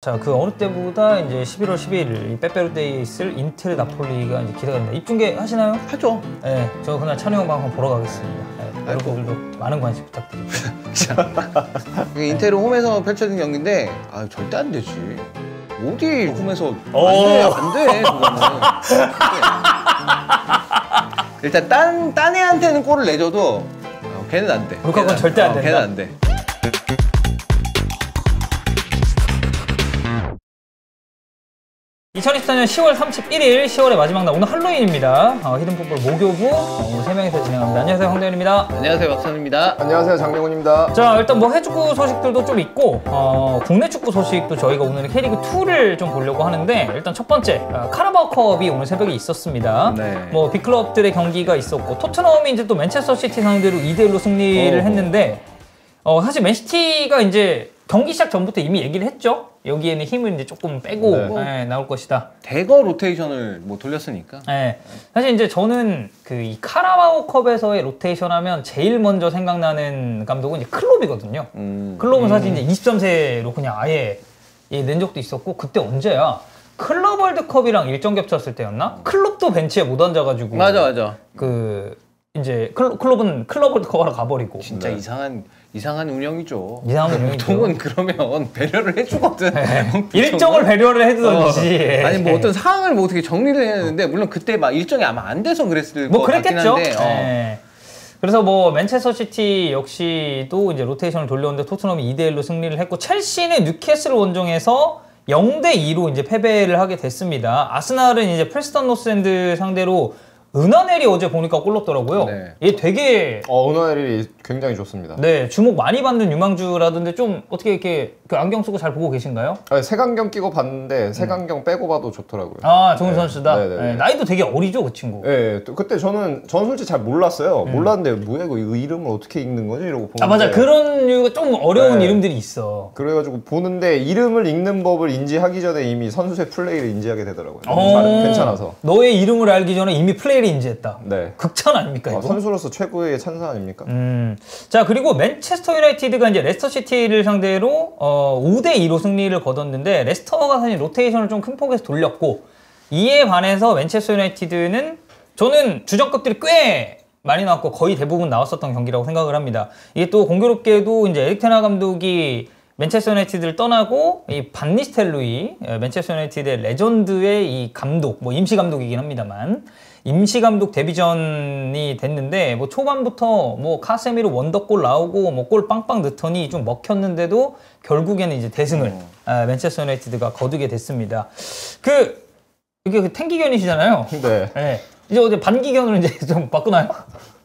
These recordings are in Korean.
자, 그 어느 때보다 이제 11월 12일 이 빼빼로데이에 있을 인텔 나폴리가 이제 기대가 됩니다. 입중계 하시나요? 하죠. 네, 저 그날 찬우 형 방송 보러 가겠습니다. 네, 여러분들도 많은 관심 부탁드립니다. 인텔은 홈에서 펼쳐진 경기인데 절대 안 되지. 어디 홈에서 안 돼, 그거는. 일단 딴 애한테는 골을 내줘도 걔는 안 돼. 루카쿠는 절대 안 된다. 걔는 안 돼. 2024년 10월 31일 10월의 마지막 날 오늘 할로윈입니다. 히든풋볼 목요부 오늘 3명이서 진행합니다. 안녕하세요, 황대현입니다. 안녕하세요, 박선입니다. 안녕하세요, 장병훈입니다. 자, 일단 뭐 해축구 소식들도 좀 있고 국내 축구 소식도 저희가 오늘은 K리그2를 좀 보려고 하는데 일단 첫 번째 카라바오컵이 오늘 새벽에 있었습니다. 네. 뭐 빅클럽들의 경기가 있었고 토트넘이 이제 또 맨체스터 시티 상대로 2대1로 승리를 했는데 사실 맨시티가 이제 경기 시작 전부터 이미 얘기를 했죠. 여기에는 힘을 이제 조금 빼고 나올 것이다. 대거 로테이션을 뭐 돌렸으니까. 네. 사실 이제 저는 그 이 카라바오컵에서의 로테이션 하면 제일 먼저 생각나는 감독은 이제 클롭이거든요. 클롭은 사실 이제 23세로 그냥 아예 낸 적도 있었고 그때 언제야? 클럽 월드컵이랑 일정 겹쳤을 때였나? 클롭도 벤치에 못 앉아가지고 맞아. 그 이제 클롭은 클럽 월드컵 하러 가버리고 진짜 이상한 운영이죠. 이상한 운영이죠. 보통은 그러면 배려를 해주거든. 일정을 배려를 해두던지. 아니 뭐 어떤 상황을 뭐 어떻게 정리를 해야 되는데 물론 그때 막 일정이 아마 안 돼서 그랬을 것 같긴 그랬겠죠. 한데. 그래서 뭐 맨체스터 시티 역시도 이제 로테이션을 돌렸는데 토트넘이 2대1로 승리를 했고 첼시는 뉴캐슬 원정에서 0대2로 이제 패배를 하게 됐습니다. 아스날은 이제 프레스턴 노스엔드 상대로 은하넬이 어제 보니까 골 넣었더라고요. 네. 얘 되게 은하넬이 굉장히 좋습니다. 네, 주목 많이 받는 유망주라던데 좀 어떻게 이렇게 그 안경 쓰고 잘 보고 계신가요? 색안경 끼고 봤는데 색안경 빼고 봐도 좋더라고요. 좋은 선수다. 네네네. 나이도 되게 어리죠, 그 친구. 네, 그때 저는 솔직히 잘 몰랐어요. 몰랐는데 뭐야 이거 이름을 어떻게 읽는 거지 이러고 보는데. 맞아, 그런 류가 좀 어려운 이름들이 있어. 그래가지고 보는데 이름을 읽는 법을 인지하기 전에 이미 선수의 플레이를 인지하게 되더라고요. 괜찮아서. 너의 이름을 알기 전에 이미 플레이를 인지했다. 네. 극찬 아닙니까 이거? 선수로서 최고의 찬사 아닙니까? 자, 그리고 맨체스터 유나이티드가 이제 레스터 시티를 상대로 5대2로 승리를 거뒀는데 레스터가 사실 로테이션을 좀 큰 폭에서 돌렸고 이에 반해서 맨체스터 유나이티드는 저는 주전급들이 꽤 많이 나왔고 거의 대부분 나왔었던 경기라고 생각을 합니다. 이게 또 공교롭게도 이제 에릭 테나 감독이 맨체스터 유나이티드를 떠나고 이 반 니스텔로이 맨체스터 유나이티드의 레전드의 이 감독, 뭐 임시 감독이긴 합니다만 임시 감독 데뷔전이 됐는데 뭐 초반부터 뭐 카세미로 원더골 나오고 뭐 골 빵빵 넣더니 좀 먹혔는데도 결국에는 이제 대승을 맨체스터 유나이티드가 거두게 됐습니다. 이게 그 탱기견이시잖아요. 네. 이제 어제 반기견으로 이제 좀 바꾸나요?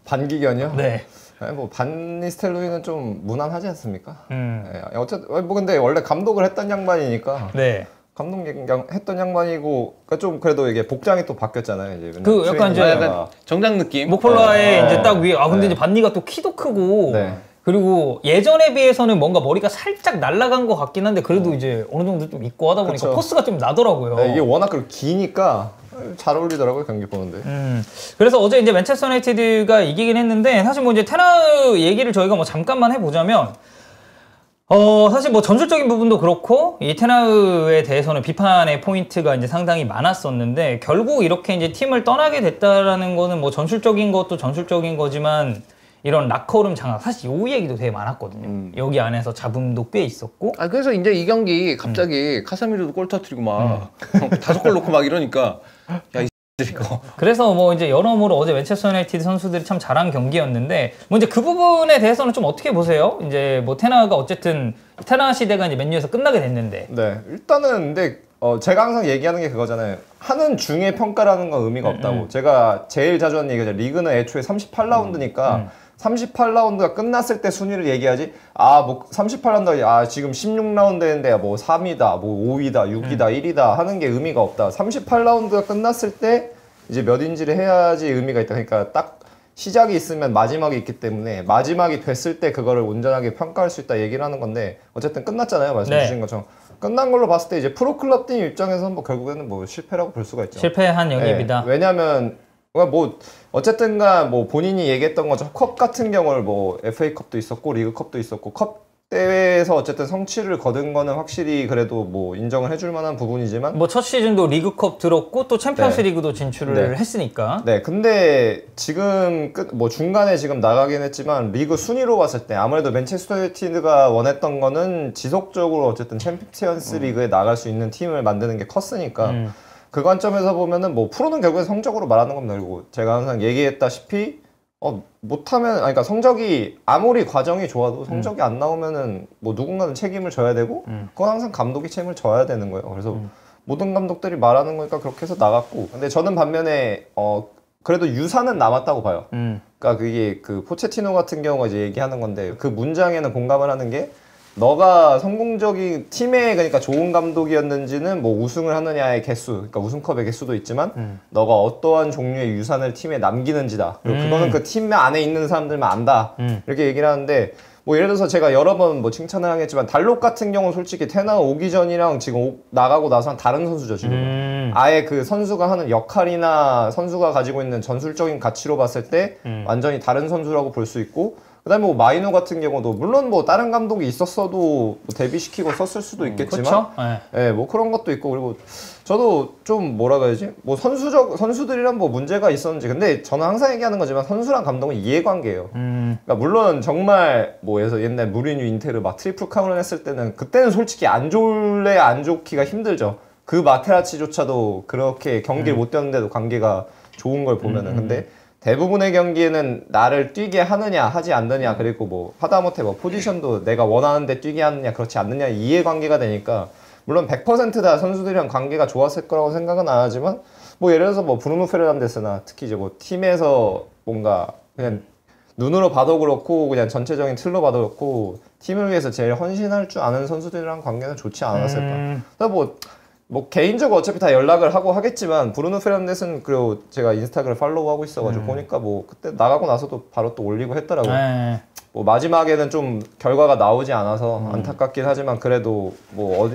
반기견이요? 네. 뭐 반니스텔로이는 좀 무난하지 않습니까? 어쨌든 뭐 근데 원래 감독을 했던 양반이니까. 네. 감독 했던 양반이고, 그러니까 좀 그래도 이게 복장이 또 바뀌었잖아요. 이제 약간 이제 약간 정장 느낌. 목폴라에 이제 딱 위에 근데 이제 반니가 또 키도 크고. 그리고 예전에 비해서는 뭔가 머리가 살짝 날아간 것 같긴 한데 그래도 이제 어느 정도 좀 있고 하다 보니까 포스가 좀 나더라고요. 이게 워낙 기니까 잘 어울리더라고요, 경기 보는데. 그래서 어제 이제 맨체스터 유나이티드가 이기긴 했는데 사실 뭐 이제 테나의 얘기를 저희가 뭐 잠깐만 해보자면 사실 뭐 전술적인 부분도 그렇고 이 테나우에 대해서는 비판의 포인트가 이제 상당히 많았었는데 결국 이렇게 이제 팀을 떠나게 됐다라는 거는 뭐 전술적인 것도 전술적인 거지만 이런 라커룸 장악 사실 요 얘기도 되게 많았거든요. 여기 안에서 잡음도 꽤 있었고. 그래서 이제 이 경기 갑자기 카사미르도 골 터뜨리고 막 5골 넣고 막 이러니까 야 이 이거. 그래서 뭐 이제 여러모로 어제 맨체스터 유나이티드 선수들이 참 잘한 경기였는데 뭐 이제 그 부분에 대해서는 좀 어떻게 보세요? 이제 뭐 테나가 어쨌든 테나 시대가 이제 맨유에서 끝나게 됐는데. 네, 일단은 근데 제가 항상 얘기하는 게 그거잖아요. 하는 중에 평가라는 건 의미가 없다고. 제가 제일 자주 하는 얘기가 리그는 애초에 38라운드니까 38라운드가 끝났을 때 순위를 얘기하지. 뭐 38라운드 지금 16라운드인데 뭐 3위다, 뭐 5위다, 6위다, 1위다 하는 게 의미가 없다. 38라운드가 끝났을 때 이제 몇 인지를 해야지 의미가 있다. 그러니까 딱 시작이 있으면 마지막이 있기 때문에 마지막이 됐을 때 그거를 온전하게 평가할 수 있다 얘기를 하는 건데 어쨌든 끝났잖아요. 말씀 주신 것처럼. 끝난 걸로 봤을 때 이제 프로클럽 팀 입장에서는 뭐 결국에는 뭐 실패라고 볼 수가 있죠. 실패한 영입이다. 왜냐면 뭐 어쨌든가 뭐 본인이 얘기했던 것처럼 컵 같은 경우를 뭐 FA컵도 있었고 리그컵도 있었고 컵 대회에서 어쨌든 성취를 거둔 거는 확실히 그래도 뭐 인정을 해줄 만한 부분이지만 뭐 첫 시즌도 리그컵 들었고 또 챔피언스 네. 리그도 진출을 했으니까. 네, 근데 지금 뭐 중간에 지금 나가긴 했지만 리그 순위로 봤을 때 아무래도 맨체스터 유나이티드가 원했던 거는 지속적으로 어쨌든 챔피언스 리그에 나갈 수 있는 팀을 만드는 게 컸으니까 그 관점에서 보면은 뭐 프로는 결국에 성적으로 말하는 겁니다. 그리고 제가 항상 얘기했다시피 못하면, 아니, 그러니까 성적이 아무리 과정이 좋아도 성적이 안 나오면은 뭐 누군가는 책임을 져야 되고, 그건 항상 감독이 책임을 져야 되는 거예요. 그래서 모든 감독들이 말하는 거니까 그렇게 해서 나갔고, 근데 저는 반면에, 그래도 유산은 남았다고 봐요. 그러니까 그게 그 포체티노 같은 경우가 이제 얘기하는 건데, 그 문장에는 공감을 하는 게, 너가 성공적인 팀에 그러니까 좋은 감독이었는지는 뭐 우승을 하느냐의 개수, 그러니까 우승컵의 개수도 있지만 너가 어떠한 종류의 유산을 팀에 남기는지다. 그리고 그거는 그 팀 안에 있는 사람들만 안다. 이렇게 얘기를 하는데 뭐 예를 들어서 제가 여러 번 뭐 칭찬을 하겠지만 달록 같은 경우는 솔직히 테나 오기 전이랑 지금 나가고 나서는 다른 선수죠 지금. 아예 그 선수가 하는 역할이나 선수가 가지고 있는 전술적인 가치로 봤을 때 완전히 다른 선수라고 볼 수 있고. 그다음에 뭐 마이노 같은 경우도 물론 뭐 다른 감독이 있었어도 뭐 데뷔시키고 썼을 수도 있겠지만, 예, 뭐 그런 것도 있고 그리고 저도 좀 뭐라 그래야지 뭐 선수들이란 뭐 문제가 있었는지 근데 저는 항상 얘기하는 거지만 선수랑 감독은 이해관계예요. 그러니까 물론 정말 뭐 옛날 무리뉴 인테르 막 트리플 카운을 했을 때는 그때는 솔직히 안 좋을래 안 좋기가 힘들죠. 그 마테라치조차도 그렇게 경기를 못 뛰었는데도 관계가 좋은 걸 보면은 근데. 대부분의 경기에는 나를 뛰게 하느냐 하지 않느냐 그리고 뭐 하다못해 뭐 포지션도 내가 원하는데 뛰게 하느냐 그렇지 않느냐 이해관계가 되니까 물론 100% 다 선수들이랑 관계가 좋았을 거라고 생각은 안 하지만 뭐 예를 들어서 뭐 브루노 페르난데스나 특히 이제 뭐 팀에서 뭔가 그냥 눈으로 봐도 그렇고 그냥 전체적인 틀로 봐도 그렇고 팀을 위해서 제일 헌신할 줄 아는 선수들이랑 관계는 좋지 않았을까. 그래서 뭐 개인적으로 어차피 다 연락을 하고 하겠지만 브루노 페르난데스는 그리고 제가 인스타그램 팔로우하고 있어가지고 보니까 뭐 그때 나가고 나서도 바로 또 올리고 했더라고요. 뭐 마지막에는 좀 결과가 나오지 않아서 안타깝긴 하지만 그래도 뭐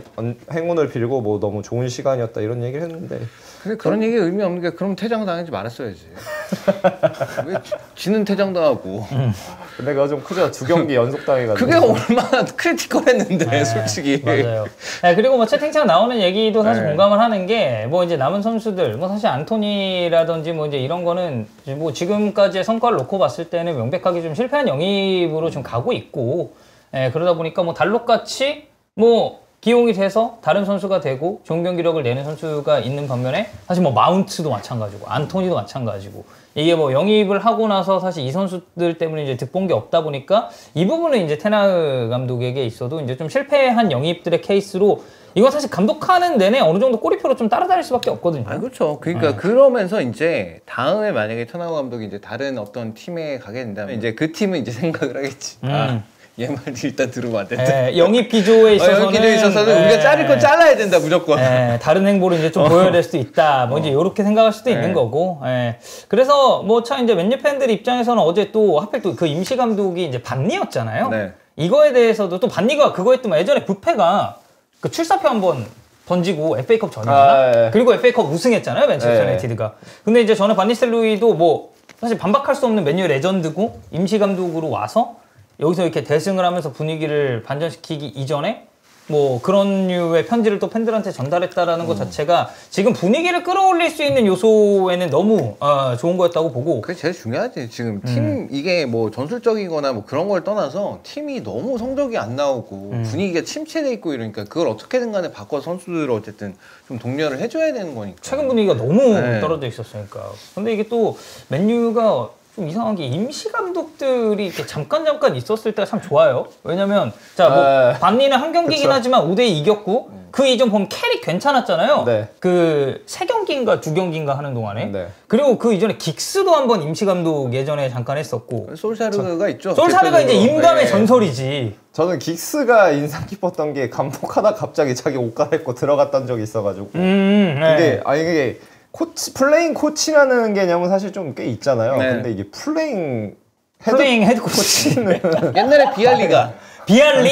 행운을 빌고 뭐 너무 좋은 시간이었다 이런 얘기를 했는데 근데 그런 얘기 의미 없는 게 그럼 퇴장 당하지 말았어야지. 왜 지는 퇴장 당하고. 근데 그거 좀 크죠. 2경기 연속 당해가지고. 그게 얼마나 크리티컬했는데 솔직히. 맞아요. 네, 그리고 뭐 채팅창 나오는 얘기도 사실 공감을 하는 게 뭐 이제 남은 선수들 뭐 사실 안토니라든지 뭐 이제 이런 거는 뭐 지금까지의 성과를 놓고 봤을 때는 명백하게 좀 실패한 영입으로 좀 가고 있고 그러다 보니까 뭐 달록같이 뭐 기용이 돼서 다른 선수가 되고 좋은 경기력을 내는 선수가 있는 반면에 사실 뭐 마운트도 마찬가지고 안토니도 마찬가지고 이게 뭐 영입을 하고 나서 사실 이 선수들 때문에 이제 득본 게 없다 보니까 이 부분은 이제 테나흐 감독에게 있어도 이제 좀 실패한 영입들의 케이스로 이건 사실 감독하는 내내 어느 정도 꼬리표로 좀 따라다닐 수밖에 없거든요. 아 그렇죠. 그러니까 그러면서 이제 다음에 만약에 테나흐 감독이 이제 다른 어떤 팀에 가게 된다면 이제 그 팀은 이제 생각을 하겠지. 얘 말 일단 들으면 안 된다. 영입 기조에 있어서는, 영입 기조에 있어서는 우리가 자를 건 잘라야 된다 무조건. 다른 행보를 이제 좀 보여야 될 수도 있다. 뭐 이제 이렇게 생각할 수도 있는 거고. 그래서 뭐 참 이제 맨유 팬들 입장에서는 어제 또 하필 또 그 임시 감독이 이제 반니였잖아요. 네. 이거에 대해서도 또 반니가 그거 했더만 예전에 부페가 그 출사표 한번 던지고 FA컵 전이었나? 그리고 FA컵 우승했잖아요, 맨체스터 유나이티드가. 근데 이제 저는 반니스텔로이도 뭐 사실 반박할 수 없는 맨유 레전드고 임시 감독으로 와서 여기서 이렇게 대승을 하면서 분위기를 반전시키기 이전에 뭐 그런 류의 편지를 또 팬들한테 전달했다라는 것 자체가 지금 분위기를 끌어올릴 수 있는 요소에는 너무 좋은 거였다고 보고. 그게 제일 중요하지. 지금 팀 이게 뭐 전술적이거나 뭐 그런 걸 떠나서 팀이 너무 성적이 안 나오고 분위기가 침체돼 있고 이러니까 그걸 어떻게든 간에 바꿔 선수들을 어쨌든 좀 독려를 해줘야 되는 거니까. 최근 분위기가 너무 떨어져 있었으니까. 근데 이게 또 맨유가 좀 이상하게 임시 감독들이 이렇게 잠깐 있었을 때가 참 좋아요. 왜냐면 자 뭐 반니는 한 경기긴 하지만 5대2 이겼고 그 이전 보면 캐릭 괜찮았잖아요. 그 3경기인가 2경기인가 하는 동안에. 그리고 그 이전에 긱스도 한번 임시 감독 예전에 잠깐 했었고. 솔샤르가 있죠. 솔샤르가 이제 임감의 전설이지. 저는 긱스가 인상 깊었던 게 감독하다 갑자기 자기 옷 갈아입고 들어갔던 적이 있어가지고. 근데 아니 이게 플레잉 코치라는 개념은 사실 좀 꽤 있잖아요. 근데 이게 플레잉 헤드 코치는 옛날에 비알리가 비알리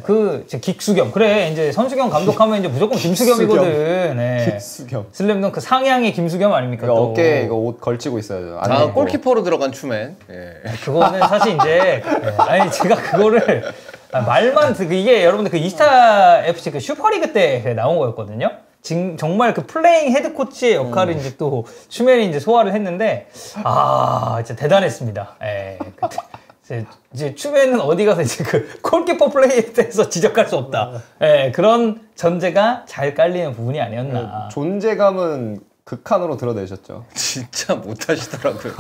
그 긱수겸. 그래 이제 선수겸 감독하면 이제 무조건 김수겸이거든. 네. 김수겸. 슬램덩크 상향의 김수겸 아닙니까? 또. 어깨에 이거 옷 걸치고 있어야죠. 골키퍼로 들어간 추맨. 예. 그거는 사실 이제 아니 제가 그거를 말만 이게 여러분들 그 이스타 FC 그 슈퍼리그 때 나온 거였거든요. 정말 그 플레잉 헤드 코치의 역할을 이제 또 추맨이 이제 소화를 했는데 진짜 대단했습니다. 예. 이제 추맨은 어디 가서 이제 그 골키퍼 플레이에 대해서 지적할 수 없다. 예, 그런 전제가 잘 깔리는 부분이 아니었나. 존재감은 극한으로 드러내셨죠. 진짜 못하시더라고요.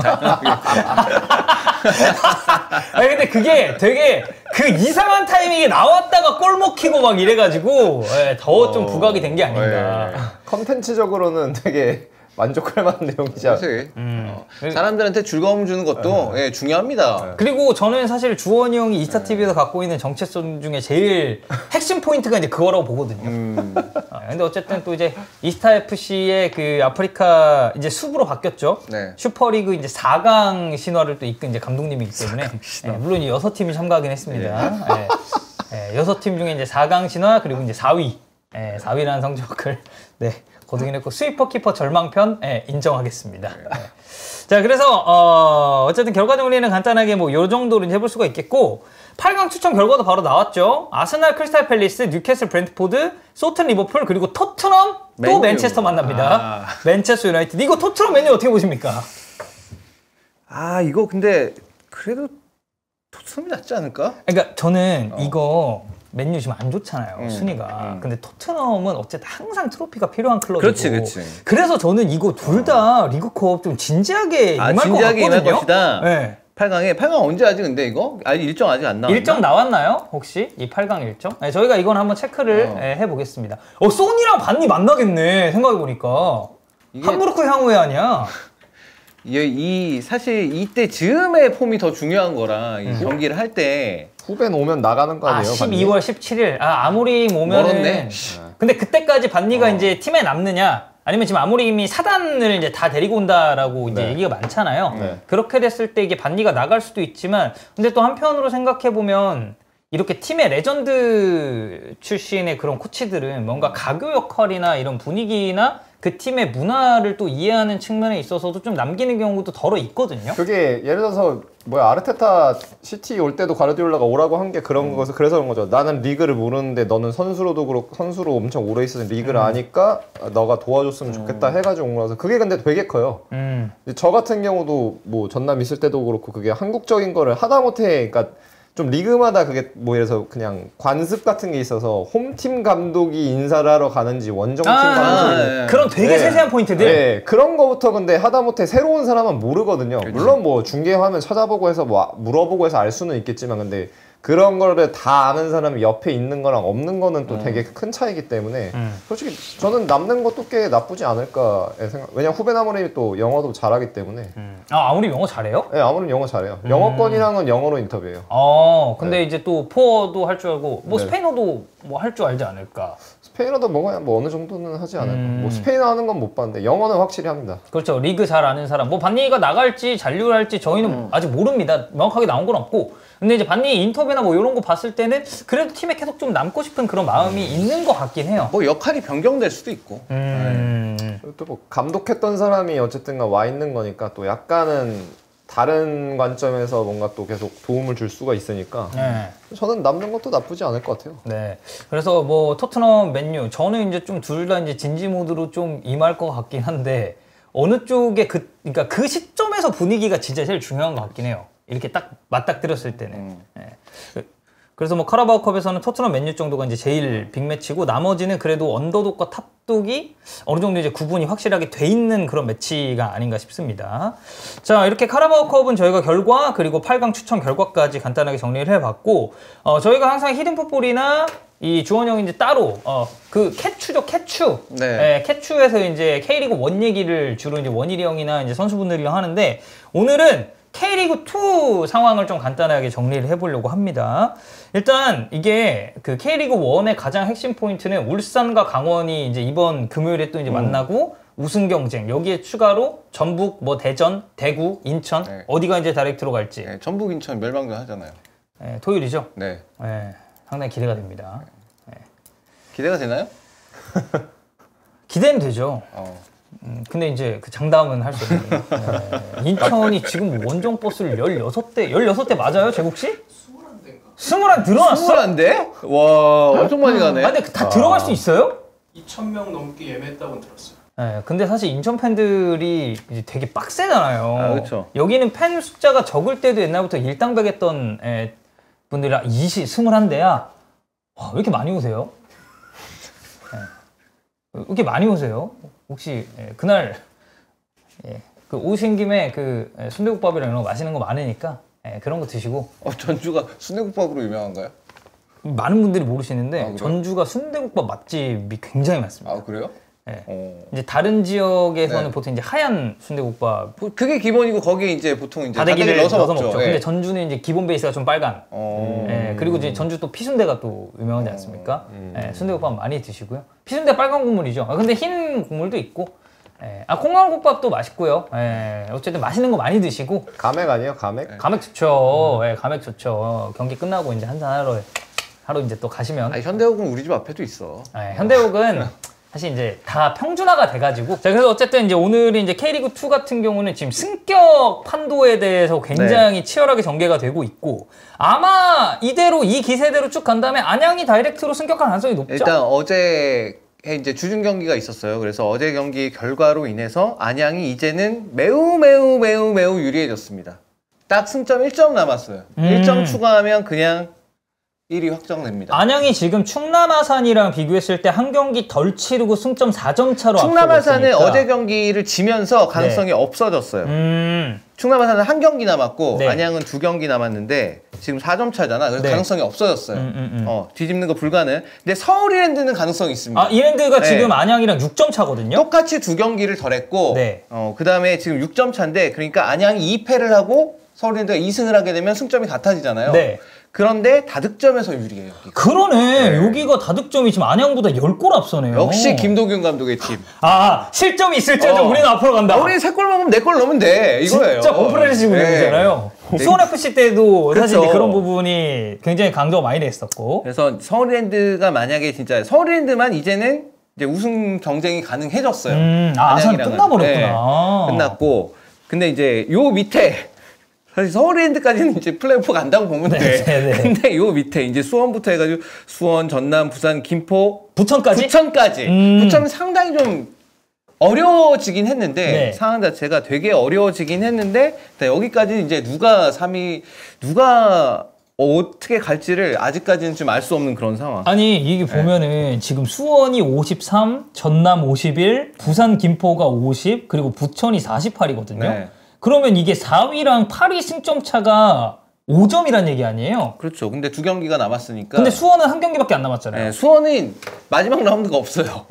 아니 근데 그게 되게 그 이상한 타이밍에 나왔다가 골 먹히고 막 이래가지고 더 좀 부각이 된 게 아닌가. 컨텐츠적으로는 되게 만족할 만한 내용이지 않아요? 사람들한테 즐거움 주는 것도 예, 중요합니다. 그리고 저는 사실 주원이 형이 이스타TV에서 갖고 있는 정체성 중에 제일 핵심 포인트가 이제 그거라고 보거든요. 근데 어쨌든 또 이제 이스타FC의 그 아프리카 이제 숲으로 바뀌었죠. 네. 슈퍼리그 이제 4강 신화를 또 이끈 이제 감독님이기 때문에 물론 이 6팀이 참가하긴 했습니다. 6팀 중에 이제 4강 신화 그리고 이제 4위. 4위라는 성적을 거두긴 했고 스위퍼 키퍼 절망편 인정하겠습니다. 자 그래서 어쨌든 결과 정리는 간단하게 뭐 요 정도로 해볼 수가 있겠고 8강 추첨 결과도 바로 나왔죠. 아스날, 크리스탈 팰리스, 뉴캐슬, 브렌트포드, 소튼, 리버풀 그리고 토트넘 또 맨체스터 만납니다. 맨체스터 유나이티드. 이거 토트넘 맨유 어떻게 보십니까? 이거 근데 그래도 토트넘이 낫지 않을까? 그러니까 저는 이거 맨유 지금 안 좋잖아요, 순위가. 근데 토트넘은 어쨌든 항상 트로피가 필요한 클럽이고. 그렇지. 그래서 저는 이거 둘 다 리그컵 좀 진지하게 임할 진지하게 것 같거든요. 임할 것이다. 네. 8강 언제 하지 근데 이거? 일정 아직 안 나왔나? 일정 나왔나요? 혹시? 이 8강 일정? 저희가 이건 한번 체크를 해보겠습니다. 소니랑 반니 만나겠네, 생각해보니까. 함부르크 향후회 아니야? 사실 이때 즈음의 폼이 더 중요한 거라 이 경기를 할 때 후배는 오면 나가는 거 아니에요? 12월 17일. 아무리 오면은. 멀었네. 근데 그때까지 반니가 이제 팀에 남느냐? 아니면 지금 아무리임이 사단을 이제 다 데리고 온다라고 이제 얘기가 많잖아요. 그렇게 됐을 때 이게 반니가 나갈 수도 있지만, 근데 또 한편으로 생각해 보면 이렇게 팀의 레전드 출신의 그런 코치들은 뭔가 가교 역할이나 이런 분위기나 그 팀의 문화를 또 이해하는 측면에 있어서도 좀 남기는 경우도 덜어 있거든요. 그게 예를 들어서 아르테타 시티 올 때도 가르디올라가 오라고 한 게 그런 거서 그래서 그런 거죠. 나는 리그를 모르는데 너는 선수로도 그렇고 선수로 엄청 오래 있어서 리그를 아니까 너가 도와줬으면 좋겠다 해가지고 온 거라서 그게 근데 되게 커요. 저 같은 경우도 뭐 전남 있을 때도 그렇고 그게 한국적인 거를 하다못해 그러니까 좀 리그마다 그게 뭐 예를 들어서 그냥 관습 같은 게 있어서 홈팀 감독이 인사를 하러 가는지 원정팀 감독이 그런 되게 세세한 포인트들. 그런 거부터 근데 하다못해 새로운 사람은 모르거든요. 물론 뭐 중계화면 찾아보고 해서 뭐 물어보고 해서 알 수는 있겠지만 근데 그런 거를 다 아는 사람이 옆에 있는 거랑 없는 거는 또 되게 큰 차이기 때문에 솔직히 저는 남는 것도 꽤 나쁘지 않을까의 생각. 왜냐면 후배 아무리 또 영어도 잘하기 때문에. 아무리 영어 잘해요? 네, 아무리 영어 잘해요. 영어권이랑은 영어로 인터뷰해요. 근데 이제 또 포어도 할 줄 알고 뭐 스페인어도 뭐 할 줄 알지 않을까? 스페인어도 뭐 어느 정도는 하지 않을까. 뭐 스페인어 하는 건 못 봤는데 영어는 확실히 합니다. 그렇죠. 리그 잘 아는 사람. 뭐 반니가 나갈지 잔류를 할지 저희는 아직 모릅니다. 명확하게 나온 건 없고. 근데 이제 반니 인터뷰나 뭐 이런 거 봤을 때는 그래도 팀에 계속 좀 남고 싶은 그런 마음이 있는 것 같긴 해요. 뭐 역할이 변경될 수도 있고. 또 뭐 감독했던 사람이 어쨌든 와 있는 거니까 또 약간은 다른 관점에서 뭔가 또 계속 도움을 줄 수가 있으니까 저는 남는 것도 나쁘지 않을 것 같아요. 네. 그래서 뭐 토트넘, 맨유 저는 이제 좀 둘 다 이제 진지 모드로 좀 임할 것 같긴 한데 어느 쪽에 그러니까 그 시점에서 분위기가 진짜 제일 중요한 것 같긴 해요. 이렇게 딱 맞닥뜨렸을 때는. 그래서 뭐 카라바오컵에서는 토트넘 맨유 정도가 이제 제일 빅매치고 나머지는 그래도 언더독과 탑독이 어느 정도 이제 구분이 확실하게 돼 있는 그런 매치가 아닌가 싶습니다. 자, 이렇게 카라바오컵은 저희가 결과 그리고 8강 추천 결과까지 간단하게 정리를 해봤고 저희가 항상 히든풋볼이나 이 주원 형이 이제 따로 그 캐추죠, 캐추. 캐추에서 이제 K리그 1 얘기를 주로 이제 원일이 형이나 이제 선수분들이랑 하는데 오늘은 K리그2 상황을 좀 간단하게 정리를 해보려고 합니다. 일단 이게 그 K리그 1의 가장 핵심 포인트는 울산과 강원이 이제 이번 금요일에 또 이제 만나고 우승 경쟁, 여기에 추가로 전북, 뭐 대전, 대구, 인천 어디가 이제 다이렉트로 갈지. 전북 인천 멸망전 하잖아요. 토요일이죠? 네. 상당히 기대가 됩니다. 기대가 되나요? 기대는 되죠. 어. 근데 이제 그 장담은 할 수 없는. 인천이 지금 원정 버스를 16대 맞아요, 제국 씨? 21 들어왔어? 21대? 와, 엄청 많이 가네. 아, 근데 다 들어갈 수 있어요? 2,000명 넘게 예매했다고 들었어요. 네, 근데 사실 인천 팬들이 이제 되게 빡세잖아요. 아, 그쵸. 여기는 팬 숫자가 적을 때도 옛날부터 일당백했던 분들이라 21대야. 와, 왜 이렇게 많이 오세요? 왜 이렇게 많이 오세요? 혹시 그날 그 오신 김에 그 순대국밥이랑 이런 거 맛있는 거 많으니까 그런 거 드시고. 전주가 순대국밥으로 유명한가요? 많은 분들이 모르시는데 아, 그래요? 전주가 순대국밥 맛집이 굉장히 많습니다. 아, 그래요? 이제 다른 지역에서는 네. 보통 이제 하얀 순대국밥 그게 기본이고 거기에 이제 보통 이제 다대기를 넣어서 먹죠. 예. 근데 전주는 이제 기본 베이스가 좀 빨간. 그리고 이제 전주 또 피순대가 또 유명하지 않습니까? 순대국밥 많이 드시고요. 피순대 빨간 국물이죠. 근데 흰 국물도 있고. 콩나물국밥도 맛있고요. 어쨌든 맛있는 거 많이 드시고. 감액 아니에요? 감액? 감액 좋죠. 감액 좋죠. 경기 끝나고 이제 한잔 하러 이제 또 가시면. 현대옥은 우리 집 앞에도 있어. 현대옥은 사실 이제 다 평준화가 돼가지고. 자, 그래서 어쨌든 이제 오늘은 이제 K리그2 같은 경우는 지금 승격 판도에 대해서 굉장히 치열하게 전개가 되고 있고, 아마 이대로 이 기세대로 쭉 간 다음에 안양이 다이렉트로 승격할 가능성이 높죠? 일단 어제 이제 주중 경기가 있었어요. 그래서 어제 경기 결과로 인해서 안양이 이제는 매우 유리해졌습니다. 딱 승점 1점 남았어요. 1점 추가하면 그냥 1위 확정됩니다. 안양이 지금 충남 아산이랑 비교했을 때 한 경기 덜 치르고 승점 4점 차로 충남 아산은 앞서고 있으니까. 어제 경기를 지면서 가능성이 없어졌어요. 충남 아산은 한 경기 남았고 네. 안양은 2경기 남았는데 지금 4점 차잖아. 그래서 네. 가능성이 없어졌어요. 뒤집는 거 불가능. 근데 서울 이랜드는 가능성이 있습니다. 이랜드가 네. 지금 안양이랑 6점 차거든요? 똑같이 2경기를 덜 했고 네. 그다음에 지금 6점 차인데 그러니까 안양이 2패를 하고 서울 이랜드가 2승을 하게 되면 승점이 같아지잖아요. 네. 그런데 다득점에서 유리해요. 여기가. 그러네. 여기가 다득점이 지금 안양보다 10골 앞서네요. 역시 김도균 감독의 팀. 실점이 있을지라도 우리는 앞으로 간다. 우리 3골 먹으면 4골 넣으면 돼. 이거예요. 진짜 곰프레시 운영이잖아요. 수원FC 때도 사실 그렇죠. 그런 부분이 굉장히 강조가 많이 됐었고. 그래서 서울랜드가 만약에 진짜 서울랜드만 이제는 이제 우승 경쟁이 가능해졌어요. 아산 안양이랑은. 끝나버렸구나. 끝났고. 근데 이제 요 밑에 사실 서울랜드까지는 이제 플레이오프 간다고 보면 돼. 네. 근데 요 밑에 이제 수원부터 해가지고 수원, 전남, 부산, 김포, 부천까지? 부천은 상당히 좀 어려워지긴 했는데 네. 상황 자체가 되게 어려워지긴 했는데 여기까지는 이제 누가 3위, 누가 어떻게 갈지를 아직까지는 좀 알 수 없는 그런 상황. 아니 이게 보면은 지금 수원이 53, 전남 51, 부산 김포가 50, 그리고 부천이 48이거든요. 네. 그러면 이게 4위랑 8위 승점 차가 5점이란 얘기 아니에요? 그렇죠. 근데 2경기가 남았으니까. 근데 수원은 한 경기밖에 안 남았잖아요. 네, 수원은 마지막 라운드가 없어요.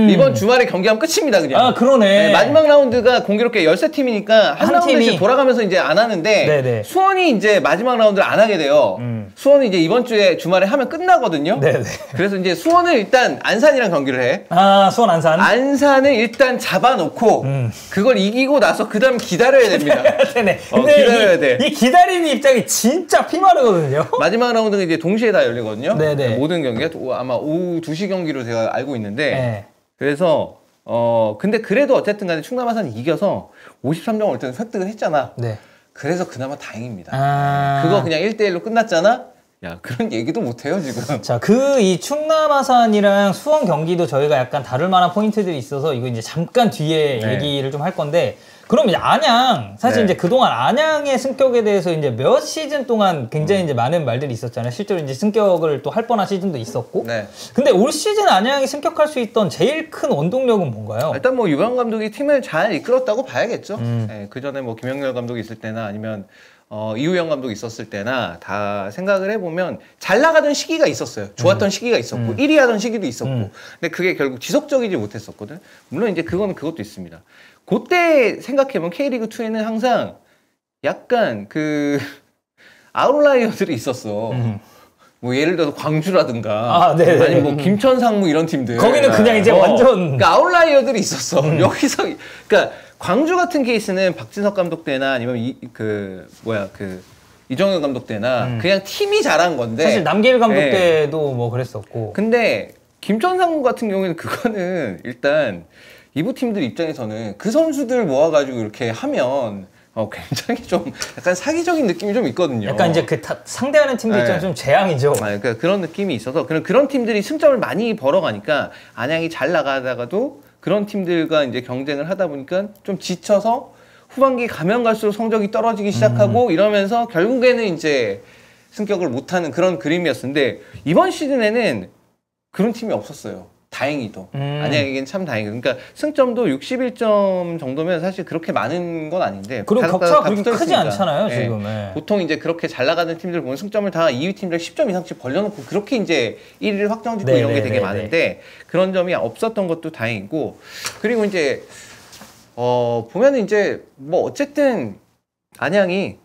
이번 주말에 경기하면 끝입니다, 그냥. 그러네. 네, 마지막 라운드가 공교롭게 13팀이니까 한 라운드씩 팀이. 돌아가면서 이제 안 하는데 네네. 수원이 이제 마지막 라운드를 안 하게 돼요. 수원은 이제 이번 주에 주말에 하면 끝나거든요. 네네. 그래서 이제 수원은 일단 안산이랑 경기를 해. 수원 안산. 안산을 일단 잡아놓고 그걸 이기고 나서 그 다음 기다려야 됩니다. 네네. 기다려야 돼. 이 기다리는 입장이 진짜 피마르거든요. 마지막 라운드는 이제 동시에 다 열리거든요. 네네. 모든 경기가 아마 오후 2시 경기로 제가 알고 있는데 네. 그래서 근데 그래도 어쨌든 간에 충남 아산이 이겨서 53점 올 때는 획득을 했잖아. 네. 그래서 그나마 다행입니다. 그거 그냥 1대1로 끝났잖아? 야, 그런 얘기도 못해요, 지금. 자, 이 충남 아산이랑 수원 경기도 저희가 약간 다룰 만한 포인트들이 있어서 이거 이제 잠깐 뒤에 네. 얘기를 좀 할 건데, 그럼 이제 안양, 사실 네. 이제 그동안 안양의 승격에 대해서 이제 몇 시즌 동안 굉장히 이제 많은 말들이 있었잖아요. 실제로 이제 승격을 또 할 뻔한 시즌도 있었고. 네. 근데 올 시즌 안양이 승격할 수 있던 제일 큰 원동력은 뭔가요? 일단 뭐 유병 감독이 팀을 잘 이끌었다고 봐야겠죠. 네, 그 전에 뭐 김영렬 감독이 있을 때나 아니면 이우영 감독이 있었을 때나 다 생각을 해보면 잘 나가던 시기가 있었어요. 좋았던 시기가 있었고 1위 하던 시기도 있었고 근데 그게 결국 지속적이지 못했었거든. 물론 이제 그것도 있습니다. 그때 생각해보면 K리그2에는 항상 약간 그 아웃라이어들이 있었어. 뭐 예를 들어서 광주라든가 아니면 뭐 김천상무 이런 팀들 거기는 그냥 이제 완전 그러니까 아웃라이어들이 있었어. 여기서 그러니까 광주 같은 케이스는 박진석 감독 때나 아니면 이정현 감독 때나 그냥 팀이 잘한 건데 사실 남길 감독 네. 때도 뭐 그랬었고. 근데 김천상 같은 경우에는 그거는 일단 이부 팀들 입장에서는 그 선수들 모아가지고 이렇게 하면 굉장히 좀 약간 사기적인 느낌이 좀 있거든요. 약간 이제 그 상대하는 팀들 네. 입장에서 좀 재앙이죠. 그러니까 그런 느낌이 있어서 그런 팀들이 승점을 많이 벌어가니까 안양이 잘 나가다가도 그런 팀들과 이제 경쟁을 하다 보니까 좀 지쳐서 후반기 가면 갈수록 성적이 떨어지기 시작하고 이러면서 결국에는 이제 승격을 못하는 그런 그림이었는데 이번 시즌에는 그런 팀이 없었어요. 다행히도. 안양에겐 참 다행이에요. 그러니까 승점도 61점 정도면 사실 그렇게 많은 건 아닌데. 그리고 다 격차가 그렇게 붙어 크지 있으니까. 않잖아요, 네. 지금. 네. 보통 이제 그렇게 잘 나가는 팀들 보면 승점을 다 2위 팀들 10점 이상씩 벌려놓고 그렇게 이제 1위를 확정짓고 네, 이런 게 네, 되게 네, 많은데 그런 점이 없었던 것도 다행이고 그리고 이제 보면은 이제 뭐 어쨌든 안양이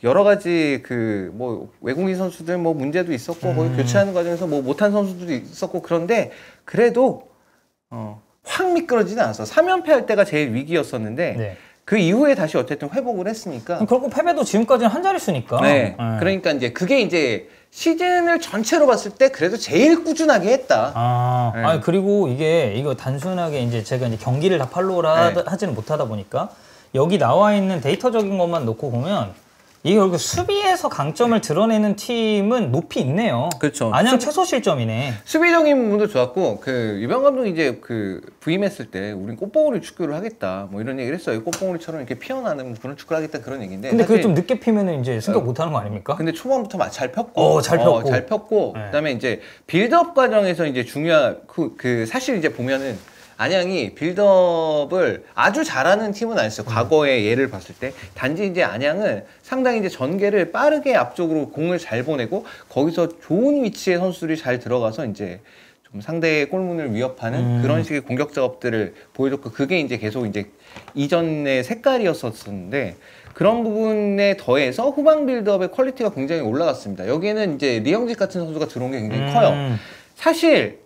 여러 가지 그 뭐 외국인 선수들 뭐 문제도 있었고 거기 교체하는 과정에서 뭐 못한 선수들도 있었고 그런데 그래도 확 미끄러지진 않았어. 3연패 할 때가 제일 위기였었는데 네. 그 이후에 다시 어쨌든 회복을 했으니까. 결국 패배도 지금까지는 한 자릿수니까. 네. 그러니까 이제 그게 이제 시즌을 전체로 봤을 때 그래도 제일 꾸준하게 했다. 네. 아니 그리고 이거 단순하게 이제 제가 이제 경기를 다 팔로우를 하지는 못하다 보니까 여기 나와 있는 데이터적인 것만 놓고 보면 이게 결국 수비에서 강점을 드러내는 팀은 높이 있네요. 그렇죠. 안양 최소 실점이네. 수비적인 부분도 좋았고 그 유병 감독이 이제 그 부임했을 때 우린 꽃봉오리 축구를 하겠다 뭐 이런 얘기를 했어요. 꽃봉오리처럼 이렇게 피어나는 그런 축구를 하겠다 그런 얘기인데. 근데 그게 사실 좀 늦게 피면은 이제 승격 못하는 거 아닙니까? 근데 초반부터 잘 폈고, 잘 폈고. 잘 폈고, 네. 그다음에 이제 빌드업 과정에서 이제 중요한 그 사실 이제 보면은 안양이 빌드업을 아주 잘하는 팀은 아니었어요. 과거의 예를 봤을 때 단지 이제 안양은 상당히 이제 전개를 빠르게 앞쪽으로 공을 잘 보내고 거기서 좋은 위치에 선수들이 잘 들어가서 이제 좀 상대의 골문을 위협하는 그런 식의 공격 작업들을 보여줬고 그게 이제 계속 이제 이전의 색깔이었었는데. 그런 부분에 더해서 후방 빌드업의 퀄리티가 굉장히 올라갔습니다. 여기에는 이제 리영직 같은 선수가 들어온 게 굉장히 커요. 사실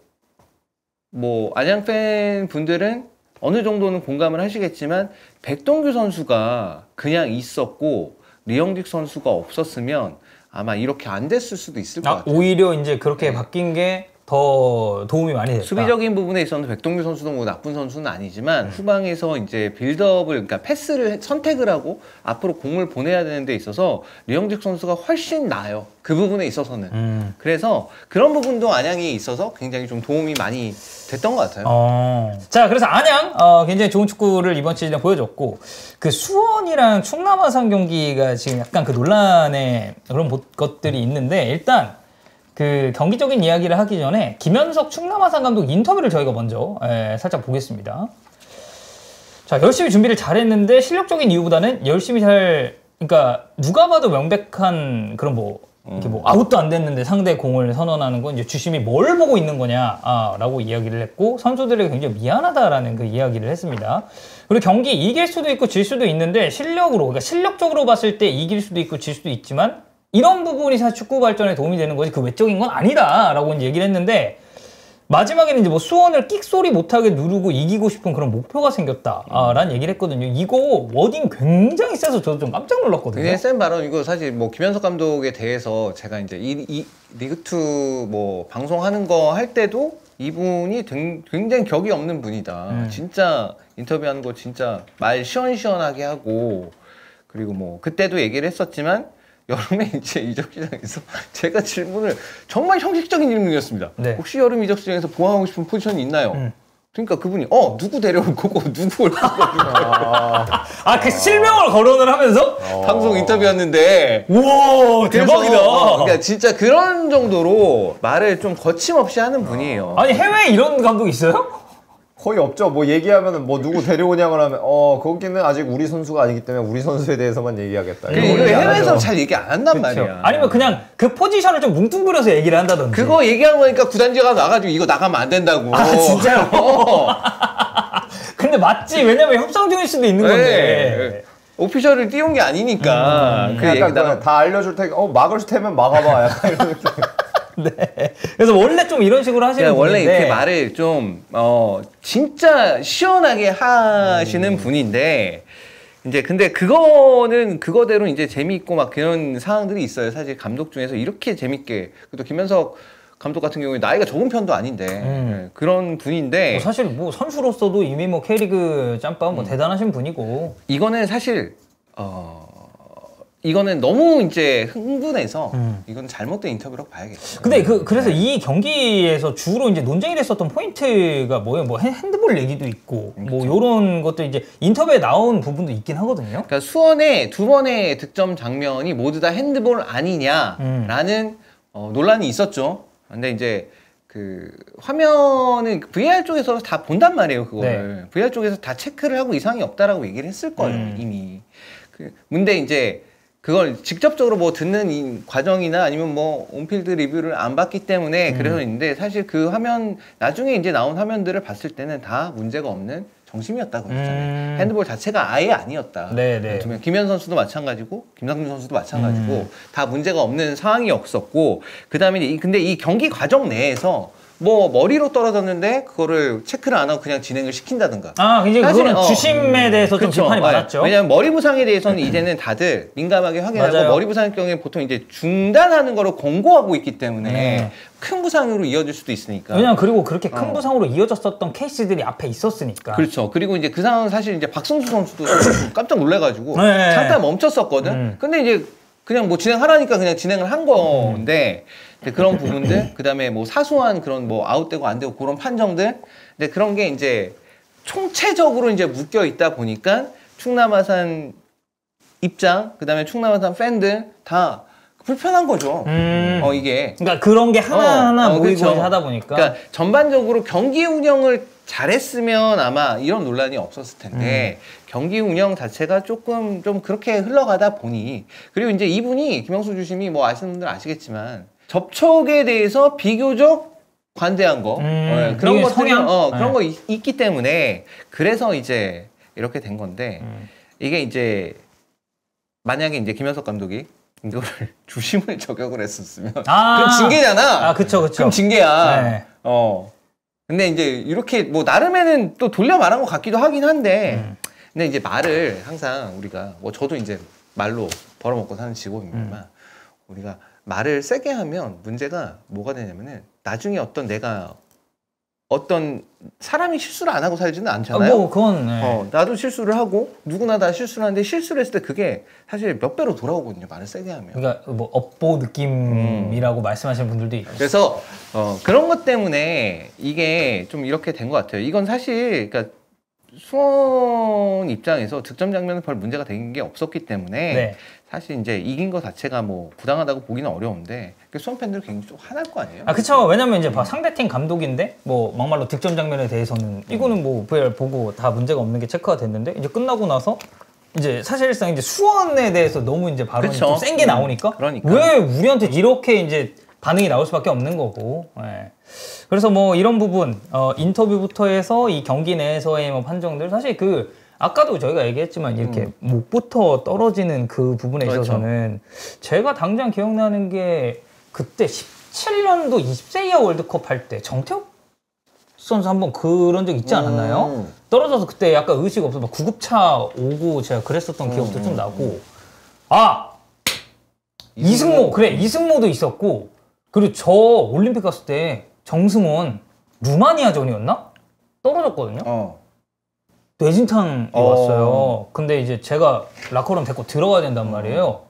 뭐 안양 팬 분들은 어느 정도는 공감을 하시겠지만 백동규 선수가 그냥 있었고 리영직 선수가 없었으면 아마 이렇게 안 됐을 수도 있을 것 같아요. 오히려 이제 그렇게 바뀐 게 더 도움이 많이 됐다. 수비적인 부분에 있어서는 백동규 선수도 뭐 나쁜 선수는 아니지만 후방에서 이제 빌드업을 그러니까 패스를 선택을 하고 앞으로 공을 보내야 되는 데 있어서 리영직 선수가 훨씬 나아요. 그 부분에 있어서는. 그래서 그런 부분도 안양이 있어서 굉장히 좀 도움이 많이 됐던 것 같아요. 자, 그래서 안양 굉장히 좋은 축구를 이번 시즌에 보여줬고 그 수원이랑 충남 아산 경기가 지금 약간 그 논란의 그런 것들이 있는데 일단 그 경기적인 이야기를 하기 전에 김현석 충남 아산 감독 인터뷰를 저희가 먼저 살짝 보겠습니다. 자, 열심히 준비를 잘했는데 실력적인 이유보다는 그러니까 누가 봐도 명백한 그런 이렇게 아웃도 안 됐는데 상대 공을 선언하는 건 이제 주심이 뭘 보고 있는 거냐라고 이야기를 했고 선수들에게 굉장히 미안하다라는 그 이야기를 했습니다. 그리고 경기 이길 수도 있고 질 수도 있는데 그러니까 실력적으로 봤을 때 이길 수도 있고 질 수도 있지만 이런 부분이 사실 축구 발전에 도움이 되는 거지 그 외적인 건 아니다라고 이제 얘기를 했는데 마지막에는 이제 뭐 수원을 끽소리 못하게 누르고 이기고 싶은 그런 목표가 생겼다라는 얘기를 했거든요. 이거 워딩 굉장히 세서 저도 좀 깜짝 놀랐거든요. 굉장히 센 발언 이거 사실 뭐 김현석 감독에 대해서 제가 이제 이 리그2 뭐 방송하는 거 할 때도 이분이 굉장히 격이 없는 분이다. 진짜 인터뷰하는 거 진짜 말 시원시원하게 하고 그리고 뭐 그때도 얘기를 했었지만 여름에 이제 이적 시장에서 제가 질문을 정말 형식적인 질문이었습니다. 네. 혹시 여름 이적 시장에서 보강하고 싶은 포지션이 있나요? 그러니까 그분이 누구 데려올 거고 누구 올 거고 그 실명을 거론을 하면서 방송 인터뷰였는데 우와 대박이다. 그러니까 진짜 그런 정도로 말을 좀 거침없이 하는 분이에요. 아니 해외에 이런 감독 있어요? 거의 없죠. 뭐 얘기하면은 뭐 누구 데려오냐고 하면 거기는 아직 우리 선수가 아니기 때문에 우리 선수에 대해서만 얘기하겠다. 이거 해외에서 잘 얘기 안 한단 말이야. 아니면 그냥 그 포지션을 좀 뭉뚱그려서 얘기를 한다든지. 그거 얘기하는 거니까 구단주가 나가지고 이거 나가면 안 된다고. 진짜요? 근데 맞지. 왜냐면 협상 중일 수도 있는 건데. 오피셜을 띄운 게 아니니까. 그 약간 다 알려줄 테니까 막을 테면 막아봐. 약간 이런 느낌. 네. 그래서 원래 좀 이런 식으로 하시는 분인데 원래 이렇게 말을 좀 진짜 시원하게 하시는 분인데 이제 근데 그거는 그거대로 이제 재미있고 막 그런 상황들이 있어요. 사실 감독 중에서 이렇게 재밌게 또 김현석 감독 같은 경우에 나이가 적은 편도 아닌데 예, 그런 분인데 뭐 사실 뭐 선수로서도 이미 뭐 K리그 짬밥 뭐 대단하신 분이고 이거는 사실 이거는 너무 이제 흥분해서 이건 잘못된 인터뷰라고 봐야겠죠. 근데 그래서 이 경기에서 주로 이제 논쟁이 됐었던 포인트가 뭐예요? 뭐 핸드볼 얘기도 있고 뭐 요런 것도 이제 인터뷰에 나온 부분도 있긴 하거든요. 그러니까 수원의 두 번의 득점 장면이 모두 다 핸드볼 아니냐라는 논란이 있었죠. 근데 이제 그 화면은 VR 쪽에서 다 본단 말이에요, 그거를. VR 쪽에서 다 체크를 하고 이상이 없다라고 얘기를 했을 거예요, 이미. 근데 이제 그걸 직접적으로 뭐 듣는 이 과정이나 아니면 뭐 온필드 리뷰를 안 봤기 때문에 그래서 있는데 사실 그 화면 나중에 이제 나온 화면들을 봤을 때는 다 문제가 없는 정심이었다고 했잖아요. 핸드볼 자체가 아예 아니었다. 네네. 김현 선수도 마찬가지고 김상준 선수도 마찬가지고 다 문제가 없는 상황이었었고 그다음에 근데 이 경기 과정 내에서 뭐 머리로 떨어졌는데 그거를 체크를 안 하고 그냥 진행을 시킨다든가. 아, 이제 그거는 주심에 대해서 좀 그쵸. 비판이 많았죠. 왜냐하면 머리 부상에 대해서는 이제는 다들 민감하게 확인하고 맞아요. 머리 부상의 경우에 보통 이제 중단하는 거를 권고하고 있기 때문에 큰 부상으로 이어질 수도 있으니까. 왜냐면 그리고 그렇게 큰 부상으로 이어졌었던 케이스들이 앞에 있었으니까. 그렇죠. 그리고 이제 그 상황은 사실 이제 박성수 선수도 깜짝 놀래가지고 잠깐 멈췄었거든. 근데 이제 그냥 뭐 진행하라니까 그냥 진행을 한 건데 그런 부분들, 그 다음에 뭐 사소한 그런 뭐 아웃되고 안 되고 그런 판정들, 근데 그런 게 이제 총체적으로 이제 묶여 있다 보니까 충남 아산 입장, 그 다음에 충남 아산 팬들 다 불편한 거죠. 이게. 그러니까 그런 게 하나하나 모이고 그렇죠. 하다 보니까. 그러니까 전반적으로 경기 운영을 잘했으면 아마 이런 논란이 없었을 텐데 경기 운영 자체가 조금 좀 그렇게 흘러가다 보니 그리고 이제 이분이 김영수 주심이 뭐 아시는 분들 아시겠지만 접촉에 대해서 비교적 관대한 거 그런 거 그런 거 있기 때문에 그래서 이제 이렇게 된 건데 이게 이제 만약에 이제 김현석 감독이 이거를 주심을 저격을 했었으면 그럼 징계잖아. 아, 그쵸. 그럼 징계야. 네. 근데 이제 이렇게 뭐 나름에는 또 돌려 말한 것 같기도 하긴 한데 근데 이제 말을 항상 우리가 뭐 저도 이제 말로 벌어먹고 사는 직업입니다만 우리가 말을 세게 하면 문제가 뭐가 되냐면은 나중에 내가 어떤 사람이 실수를 안 하고 살지는 않잖아요. 뭐 그건 나도 실수를 하고 누구나 다 실수를 하는데 실수를 했을 때 그게 사실 몇 배로 돌아오거든요. 말을 세게 하면. 그러니까 뭐 업보 느낌이라고 말씀하시는 분들도 있고. 그래서 그런 것 때문에 이게 좀 이렇게 된 것 같아요. 이건 사실 그러니까 수원 입장에서 득점 장면은 별 문제가 된 게 없었기 때문에 사실 이제 이긴 것 자체가 뭐 부당하다고 보기는 어려운데 수원 팬들 굉장히 좀 화날 거 아니에요? 아, 그쵸. 왜냐면 이제 상대팀 감독인데 뭐 막말로 득점 장면에 대해서는 이거는 뭐 VR 보고 다 문제가 없는 게 체크가 됐는데 이제 끝나고 나서 이제 사실상 이제 수원에 대해서 너무 이제 발언이 좀 센 게 나오니까 그러니까. 왜 우리한테 이렇게 이제 반응이 나올 수밖에 없는 거고. 그래서 뭐 이런 부분 인터뷰부터 해서 이 경기 내에서의 뭐 판정들 사실 아까도 저희가 얘기했지만 이렇게 목부터 떨어지는 그 부분에 있어서는 제가 당장 기억나는 게 그때 17년도 20세 이하 월드컵 할 때 정태욱 선수 한번 그런 적 있지 않았나요? 떨어져서 그때 약간 의식 없어 막 구급차 오고 제가 그랬었던 기억도 좀 나고 이승모도 있었고 그리고 저 올림픽 갔을 때 정승원 루마니아전이었나? 떨어졌거든요. 뇌진탕이 왔어요. 근데 이제 제가 라커룸 데리고 들어가야 된단 말이에요.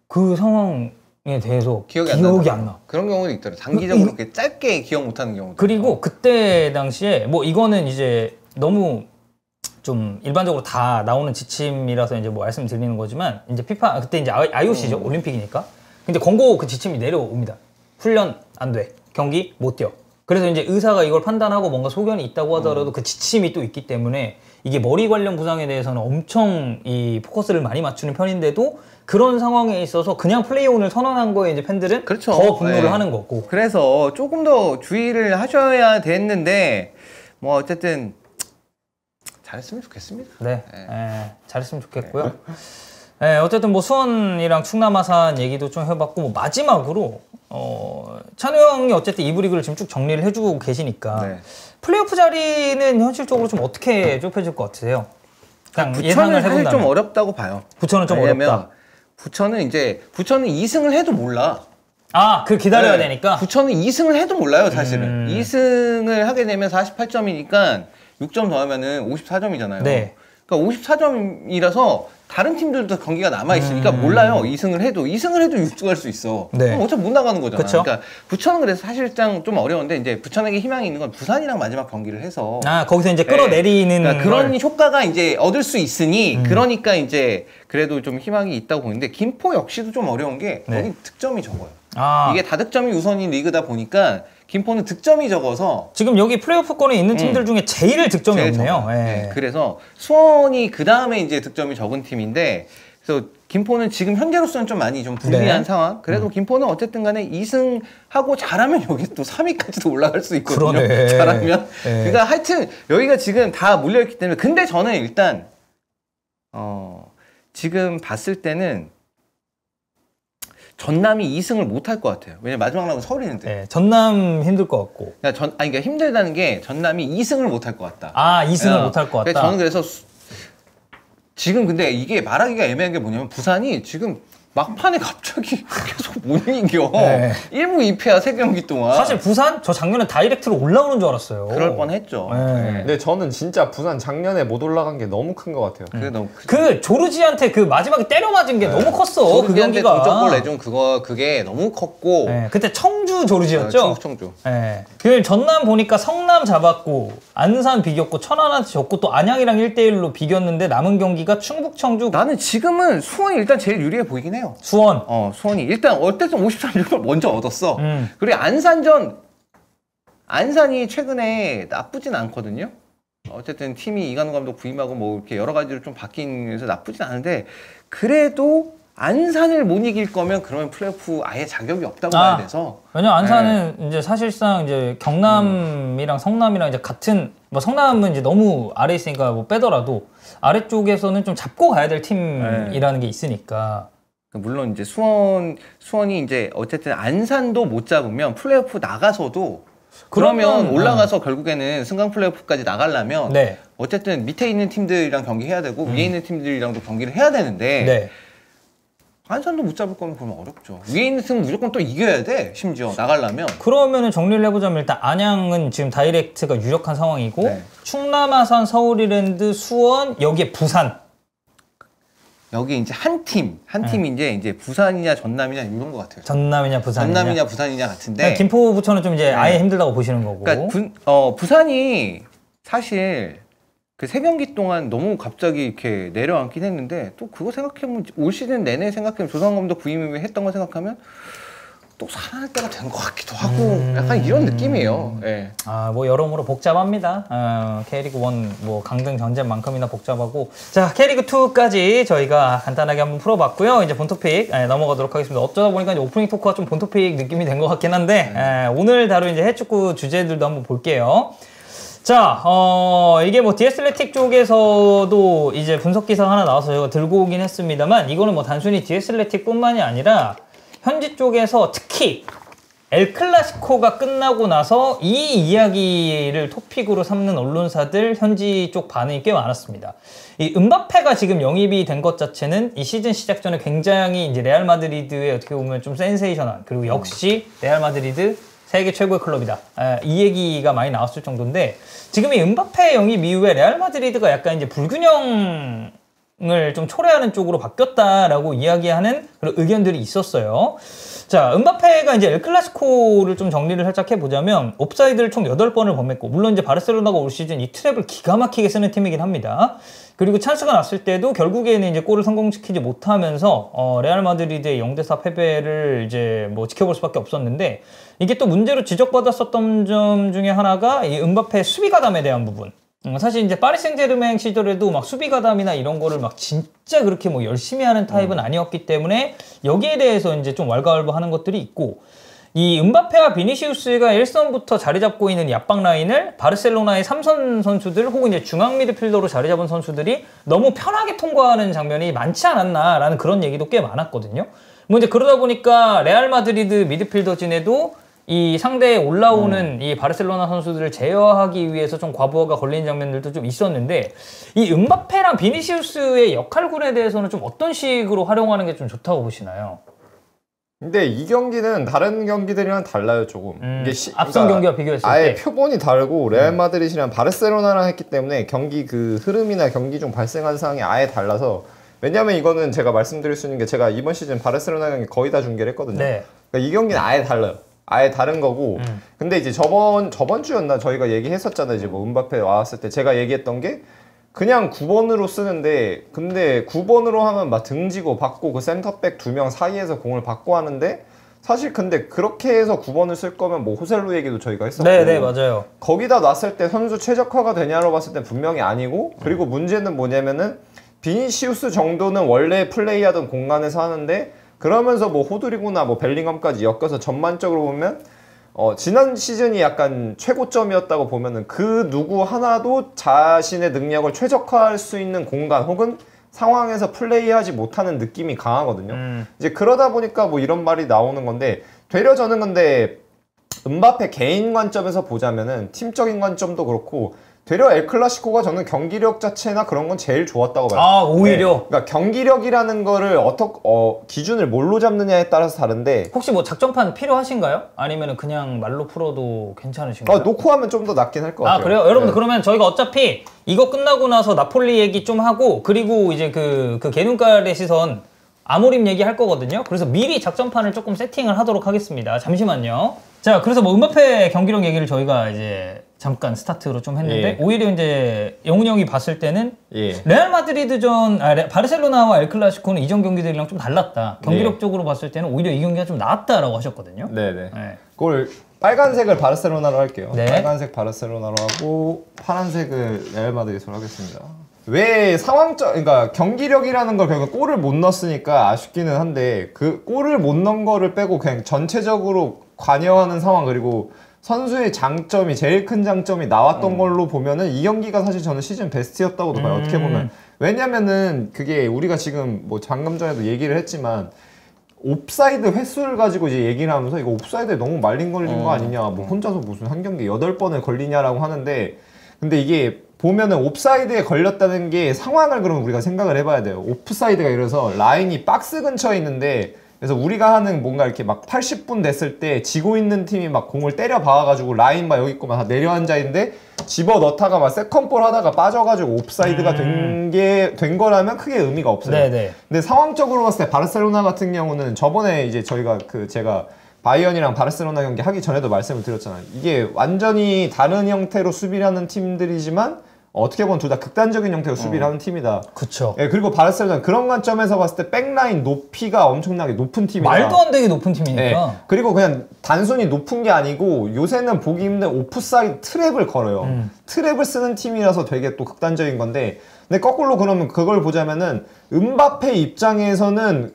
그 상황에 대해서 기억이 안 나. 그런 경우도 있더라고요. 단기적으로 그렇게 짧게 기억 못하는 경우도. 그리고 그때 당시에 뭐 이거는 이제 너무 좀 일반적으로 다 나오는 지침이라서 이제 뭐 말씀드리는 거지만 이제 피파 그때 이제 IOC죠. 올림픽이니까. 근데 권고 그 지침이 내려옵니다. 훈련 안 돼. 경기 못 뛰어. 그래서 이제 의사가 이걸 판단하고 뭔가 소견이 있다고 하더라도 그 지침이 또 있기 때문에 이게 머리 관련 부상에 대해서는 엄청 이 포커스를 많이 맞추는 편인데도 그런 상황에 있어서 그냥 플레이온을 선언한 거에 이제 팬들은 더 분노를 하는 거고. 그래서 조금 더 주의를 하셔야 됐는데 뭐 어쨌든 잘했으면 좋겠습니다. 잘했으면 좋겠고요. 어쨌든 뭐 수원이랑 충남 아산 얘기도 좀 해봤고 뭐 마지막으로 찬우 형이 어쨌든 이 브리그를 지금 쭉 정리를 해주고 계시니까 플레이오프 자리는 현실적으로 좀 어떻게 좁혀질 것 같으세요? 그냥 부천은 예상을 사실 해본다면. 좀 어렵다고 봐요. 부천은 좀 왜냐면 어렵다. 부천은 2승을 해도 몰라. 아, 그 기다려야 네. 되니까. 부천은 2승을 해도 몰라요, 사실은. 2승을 하게 되면 48점이니까 6점 더하면은 54점이잖아요. 네. 그러니까 54점이라서 다른 팀들도 경기가 남아있으니까 몰라요. 2승을 해도 6승할 수 있어. 네. 그럼 어차피 못 나가는 거잖아. 그쵸? 그러니까 부천은 그래서 사실상 좀 어려운데 이제 부천에게 희망이 있는 건 부산이랑 마지막 경기를 해서 아, 거기서 이제 끌어내리는. 그러니까 그런 걸. 효과가 이제 얻을 수 있으니 그러니까 이제 그래도 좀 희망이 있다고 보는데 김포 역시도 좀 어려운 게 네. 거기 득점이 적어요. 아. 이게 다득점이 우선인 리그다 보니까 김포는 득점이 적어서 지금 여기 플레이오프권에 있는 팀들 중에 제일 득점이 제일 없네요. 적어요. 예. 네, 그래서 수원이 그 다음에 이제 득점이 적은 팀인데 그래서 김포는 지금 현재로서는 좀 많이 좀 불리한 네. 상황. 그래도 김포는 어쨌든 간에 2승하고 잘하면 여기 또 3위까지도 올라갈 수 있거든요. 그러네. 잘하면. 네. 그러니까 하여튼 여기가 지금 다 몰려있기 때문에 근데 저는 일단 지금 봤을 때는 전남이 2승을 못 할 것 같아요. 왜냐면 마지막 라운드 서울이 있는데. 네, 전남 힘들 것 같고. 그러니까 힘들다는 게 전남이 2승을 못 할 것 같다. 아, 2승을 못 할 것 같다. 저는 그래서 지금 근데 이게 말하기가 애매한 게 뭐냐면 부산이 지금 막판에 갑자기 계속 못 이겨. 네. 1무 2패야 3경기 동안. 사실 부산 저 작년에 다이렉트로 올라오는 줄 알았어요. 그럴 뻔했죠. 네. 네. 근데 저는 진짜 부산 작년에 못 올라간 게 너무 큰 것 같아요. 그게 너무 크죠. 그 조르지한테 그 마지막에 때려 맞은 게 너무 컸어. 그 조르기한테 경기가. 동점골 내준 그게 너무 컸고. 네, 그때 청주 조르지였죠. 청주. 네. 그 전남 보니까 성남 잡았고 안산 비겼고 천안한테 졌고 또 안양이랑 1대1로 비겼는데 남은 경기가 충북 청주 나는 지금은 수원이 일단 제일 유리해 보이긴 해요. 수원. 수원이 일단 어쨌든 53점을 먼저 얻었어. 그리고 안산이 최근에 나쁘진 않거든요. 어쨌든 팀이 이관우 감독 부임하고 뭐 이렇게 여러 가지로 좀 바뀌면서 나쁘진 않은데 그래도 안산을 못 이길 거면 그러면 플레이오프 아예 자격이 없다고 봐야 돼서. 왜냐면 안산은 이제 사실상 이제 경남이랑 성남이랑 이제 같은 뭐 성남은 이제 너무 아래 있으니까 뭐 빼더라도 아래쪽에서는 좀 잡고 가야 될 팀이라는 게 있으니까. 물론 이제 수원이 이제 어쨌든 안산도 못 잡으면 플레이오프 나가서도 그러면 올라가서 결국에는 승강 플레이오프까지 나가려면 네. 어쨌든 밑에 있는 팀들이랑 경기해야 되고 위에 있는 팀들이랑도 경기를 해야 되는데 네. 안산도 못 잡을 거면 그러면 어렵죠. 위에 있는 팀은 무조건 또 이겨야 돼. 심지어 나가려면. 그러면은 정리를 해보자면 일단 안양은 지금 다이렉트가 유력한 상황이고 네. 충남, 아산, 서울이랜드, 수원, 여기에 부산. 여기 이제 한 팀이 이제 부산이냐 전남이냐 이런 것 같아요. 전남이냐 부산이냐. 전남이냐 부산이냐 같은데. 그러니까 김포 부천은 좀 이제 아예 힘들다고 보시는 거고. 그러니까 부산이 사실 그 3경기 동안 너무 갑자기 이렇게 내려앉긴 했는데 또 그거 생각해보면 올 시즌 내내 생각해보면 조상 감독 부임을 했던 거 생각하면 또 살아날 때가 된 것 같기도 하고 약간 이런 느낌이에요. 예. 아, 뭐 여러모로 복잡합니다. K리그 1 뭐 강등 전쟁만큼이나 복잡하고. 자, K리그 2까지 저희가 간단하게 한번 풀어봤고요. 이제 본토픽 넘어가도록 하겠습니다. 어쩌다 보니까 이제 오프닝 토크가 좀 본토픽 느낌이 된 것 같긴 한데 오늘 다룬 이제 해축구 주제들도 한번 볼게요. 자, 이게 뭐 디애슬레틱 쪽에서도 이제 분석 기사가 하나 나와서 제가 들고 오긴 했습니다만 이거는 뭐 단순히 디애슬레틱 뿐만이 아니라 현지 쪽에서 특히 엘클라시코가 끝나고 나서 이 이야기를 토픽으로 삼는 언론사들 현지 쪽 반응이 꽤 많았습니다. 이 음바페가 지금 영입이 된 것 자체는 이 시즌 시작 전에 굉장히 이제 레알 마드리드의 어떻게 보면 좀 센세이션한 그리고 역시 레알 마드리드 세계 최고의 클럽이다. 이 얘기가 많이 나왔을 정도인데 지금 이 음바페 영입 이후에 레알 마드리드가 약간 이제 불균형을 좀 초래하는 쪽으로 바뀌었다라고 이야기하는 그런 의견들이 있었어요. 자, 음바페가 이제 엘클라시코를 좀 정리를 살짝 해보자면 옵사이드를 총 8번을 범했고 물론 이제 바르셀로나가 올 시즌 이 트랩을 기가 막히게 쓰는 팀이긴 합니다. 그리고 찬스가 났을 때도 결국에는 이제 골을 성공시키지 못하면서 레알 마드리드의 0대4 패배를 이제 뭐 지켜볼 수밖에 없었는데 이게 또 문제로 지적받았었던 점 중에 하나가 이 음바페 수비 가담에 대한 부분. 사실 이제 파리 생제르맹 시절에도 막 수비 가담이나 이런 거를 막 진짜 그렇게 뭐 열심히 하는 타입은 아니었기 때문에 여기에 대해서 이제 좀 왈가왈부하는 것들이 있고 이 음바페와 비니시우스가 1선부터 자리 잡고 있는 이 앞방 라인을 바르셀로나의 3선 선수들 혹은 이제 중앙 미드필더로 자리 잡은 선수들이 너무 편하게 통과하는 장면이 많지 않았나라는 그런 얘기도 꽤 많았거든요. 뭐 이제 그러다 보니까 레알 마드리드 미드필더진에도 이 상대에 올라오는 이 바르셀로나 선수들을 제어하기 위해서 좀 과부하가 걸리는 장면들도 좀 있었는데 이 음바페랑 비니시우스의 역할군에 대해서는 좀 어떤 식으로 활용하는 게 좀 좋다고 보시나요? 근데 이 경기는 다른 경기들이랑 달라요 조금. 이게 앞선 경기와 비교했을 아예 때 표본이 다르고 레알 마드리드랑 바르셀로나랑 했기 때문에 경기 그 흐름이나 경기 중 발생한 상황이 아예 달라서 왜냐면 이거는 제가 말씀드릴 수 있는 게 제가 이번 시즌 바르셀로나 경기 거의 다 중계를 했거든요. 네. 그러니까 이 경기는 아예 달라요. 아예 다른 거고. 근데 이제 저번 주였나 저희가 얘기했었잖아요. 이제 뭐 음바페 나왔을 때 제가 얘기했던 게 그냥 9번으로 쓰는데 근데 9번으로 하면 막 등지고 받고 그 센터백 2명 사이에서 공을 받고 하는데 사실 근데 그렇게 해서 9번을 쓸 거면 뭐 호셀루 얘기도 저희가 했었고 네, 맞아요. 거기다 놨을 때 선수 최적화가 되냐로 봤을 때 분명히 아니고 그리고 문제는 뭐냐면은 비니시우스 정도는 원래 플레이하던 공간에서 하는데 그러면서 뭐 호드리고나 뭐 벨링엄까지 엮여서 전반적으로 보면 지난 시즌이 약간 최고점이었다고 보면은 그 누구 하나도 자신의 능력을 최적화할 수 있는 공간 혹은 상황에서 플레이하지 못하는 느낌이 강하거든요. 이제 그러다 보니까 뭐 이런 말이 나오는 건데 되려 저는 근데 음바페 개인 관점에서 보자면은 팀적인 관점도 그렇고 되려 엘클라시코가 저는 경기력 자체나 그런 건 제일 좋았다고 봐요. 아, 오히려? 네. 그러니까 경기력이라는 거를 기준을 뭘로 잡느냐에 따라서 다른데 혹시 뭐 작전판 필요하신가요? 아니면 그냥 말로 풀어도 괜찮으신가요? 놓고 하면 좀 더 낫긴 할 것 같아요. 아, 그래요? 여러분들 네. 그러면 저희가 어차피 이거 끝나고 나서 나폴리 얘기 좀 하고 그리고 이제 그 개눈깔의 시선 아모림 얘기 할 거거든요. 그래서 미리 작전판을 조금 세팅을 하도록 하겠습니다. 잠시만요. 자, 그래서 뭐 음바페 경기력 얘기를 저희가 이제 잠깐 스타트로 좀 했는데 예. 오히려 이제 영훈이 형이 봤을 때는 예. 레알 마드리드전, 바르셀로나와 엘클라시코는 이전 경기들이랑 좀 달랐다. 경기력적으로 봤을 때는 오히려 이 경기가 좀 나았다라고 하셨거든요. 네네. 네. 그걸 빨간색을 바르셀로나로 할게요. 네. 빨간색 바르셀로나로 하고 파란색을 레알 마드리드로 하겠습니다. 왜 그러니까 경기력이라는 걸 결국 골을 못 넣었으니까 아쉽기는 한데 그 골을 못 넣은 거를 빼고 그냥 전체적으로 관여하는 상황 그리고 선수의 장점이 제일 큰 장점이 나왔던 걸로 보면은 이 경기가 사실 저는 시즌 베스트였다고도 봐요. 어떻게 보면 왜냐면은 그게 우리가 지금 뭐 방금 전에도 얘기를 했지만 옵사이드 횟수를 가지고 이제 얘기를 하면서 이거 옵사이드에 너무 말린 걸린 거 아니냐 뭐 혼자서 무슨 한 경기에 8번을 걸리냐라고 하는데 근데 이게 보면은 옵사이드에 걸렸다는 게 상황을 그럼 우리가 생각을 해봐야 돼요. 오프사이드가 이래서 라인이 박스 근처에 있는데 그래서 우리가 하는 뭔가 이렇게 막 80분 됐을 때 지고 있는 팀이 막 공을 때려 박아가지고 라인 막 여기 있고 막 다 내려앉아 있는데 집어 넣다가 막 세컨볼 하다가 빠져가지고 옵사이드가 된 거라면 크게 의미가 없어요. 네네. 근데 상황적으로 봤을 때 바르셀로나 같은 경우는 저번에 이제 저희가 제가 바이언이랑 바르셀로나 경기 하기 전에도 말씀을 드렸잖아요. 이게 완전히 다른 형태로 수비를 하는 팀들이지만 어떻게 보면 둘 다 극단적인 형태로 수비를 하는 팀이다. 그쵸. 예, 그리고 바르셀로나 그런 관점에서 봤을 때 백라인 높이가 엄청나게 높은 팀이다. 말도 안 되게 높은 팀이니까. 예, 그리고 그냥 단순히 높은 게 아니고 요새는 보기 힘든 오프사이드 트랩을 걸어요. 트랩을 쓰는 팀이라서 되게 또 극단적인 건데 근데 거꾸로 그러면 그걸 보자면은 음바페 입장에서는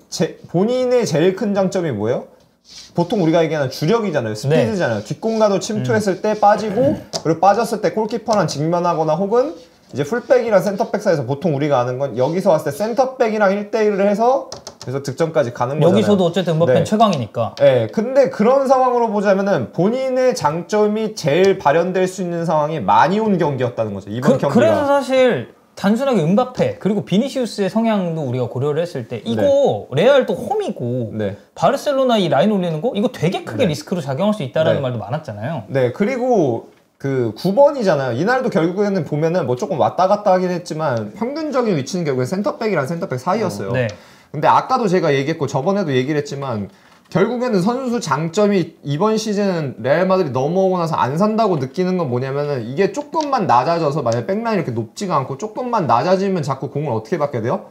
본인의 제일 큰 장점이 뭐예요? 보통 우리가 얘기하는 주력이잖아요. 스피드잖아요. 네. 뒷공간으로 침투했을 때 빠지고 그리고 빠졌을 때 골키퍼랑 직면하거나 혹은 이제 풀백이랑 센터백 사이에서 보통 우리가 아는 건 여기서 왔을 때 센터백이랑 1대1을 해서 그래서 득점까지 가는 거잖아요. 여기서도 어쨌든 음바페는 네. 최강이니까. 네, 근데 그런 상황으로 보자면은 본인의 장점이 제일 발현될 수 있는 상황이 많이 온 경기였다는 거죠. 이번 경기가. 그래서 사실 단순하게 음바페 그리고 비니시우스의 성향도 우리가 고려를 했을 때 이거 레알 또 홈이고 네. 바르셀로나 이 라인 올리는 거 이거 되게 크게 리스크로 작용할 수 있다라는 말도 많았잖아요. 네, 그리고 그 9번이잖아요. 이날도 결국에는 보면은 뭐 조금 왔다 갔다 하긴 했지만 평균적인 위치는 결국에 센터백이랑 센터백 사이였어요. 네. 근데 아까도 제가 얘기했고 저번에도 얘기를 했지만 결국에는 선수 장점이 이번 시즌 레알 마드리드 넘어오고 나서 안 산다고 느끼는 건 뭐냐면은 이게 조금만 낮아져서 만약에 백라인이 이렇게 높지가 않고 조금만 낮아지면 자꾸 공을 어떻게 받게 돼요?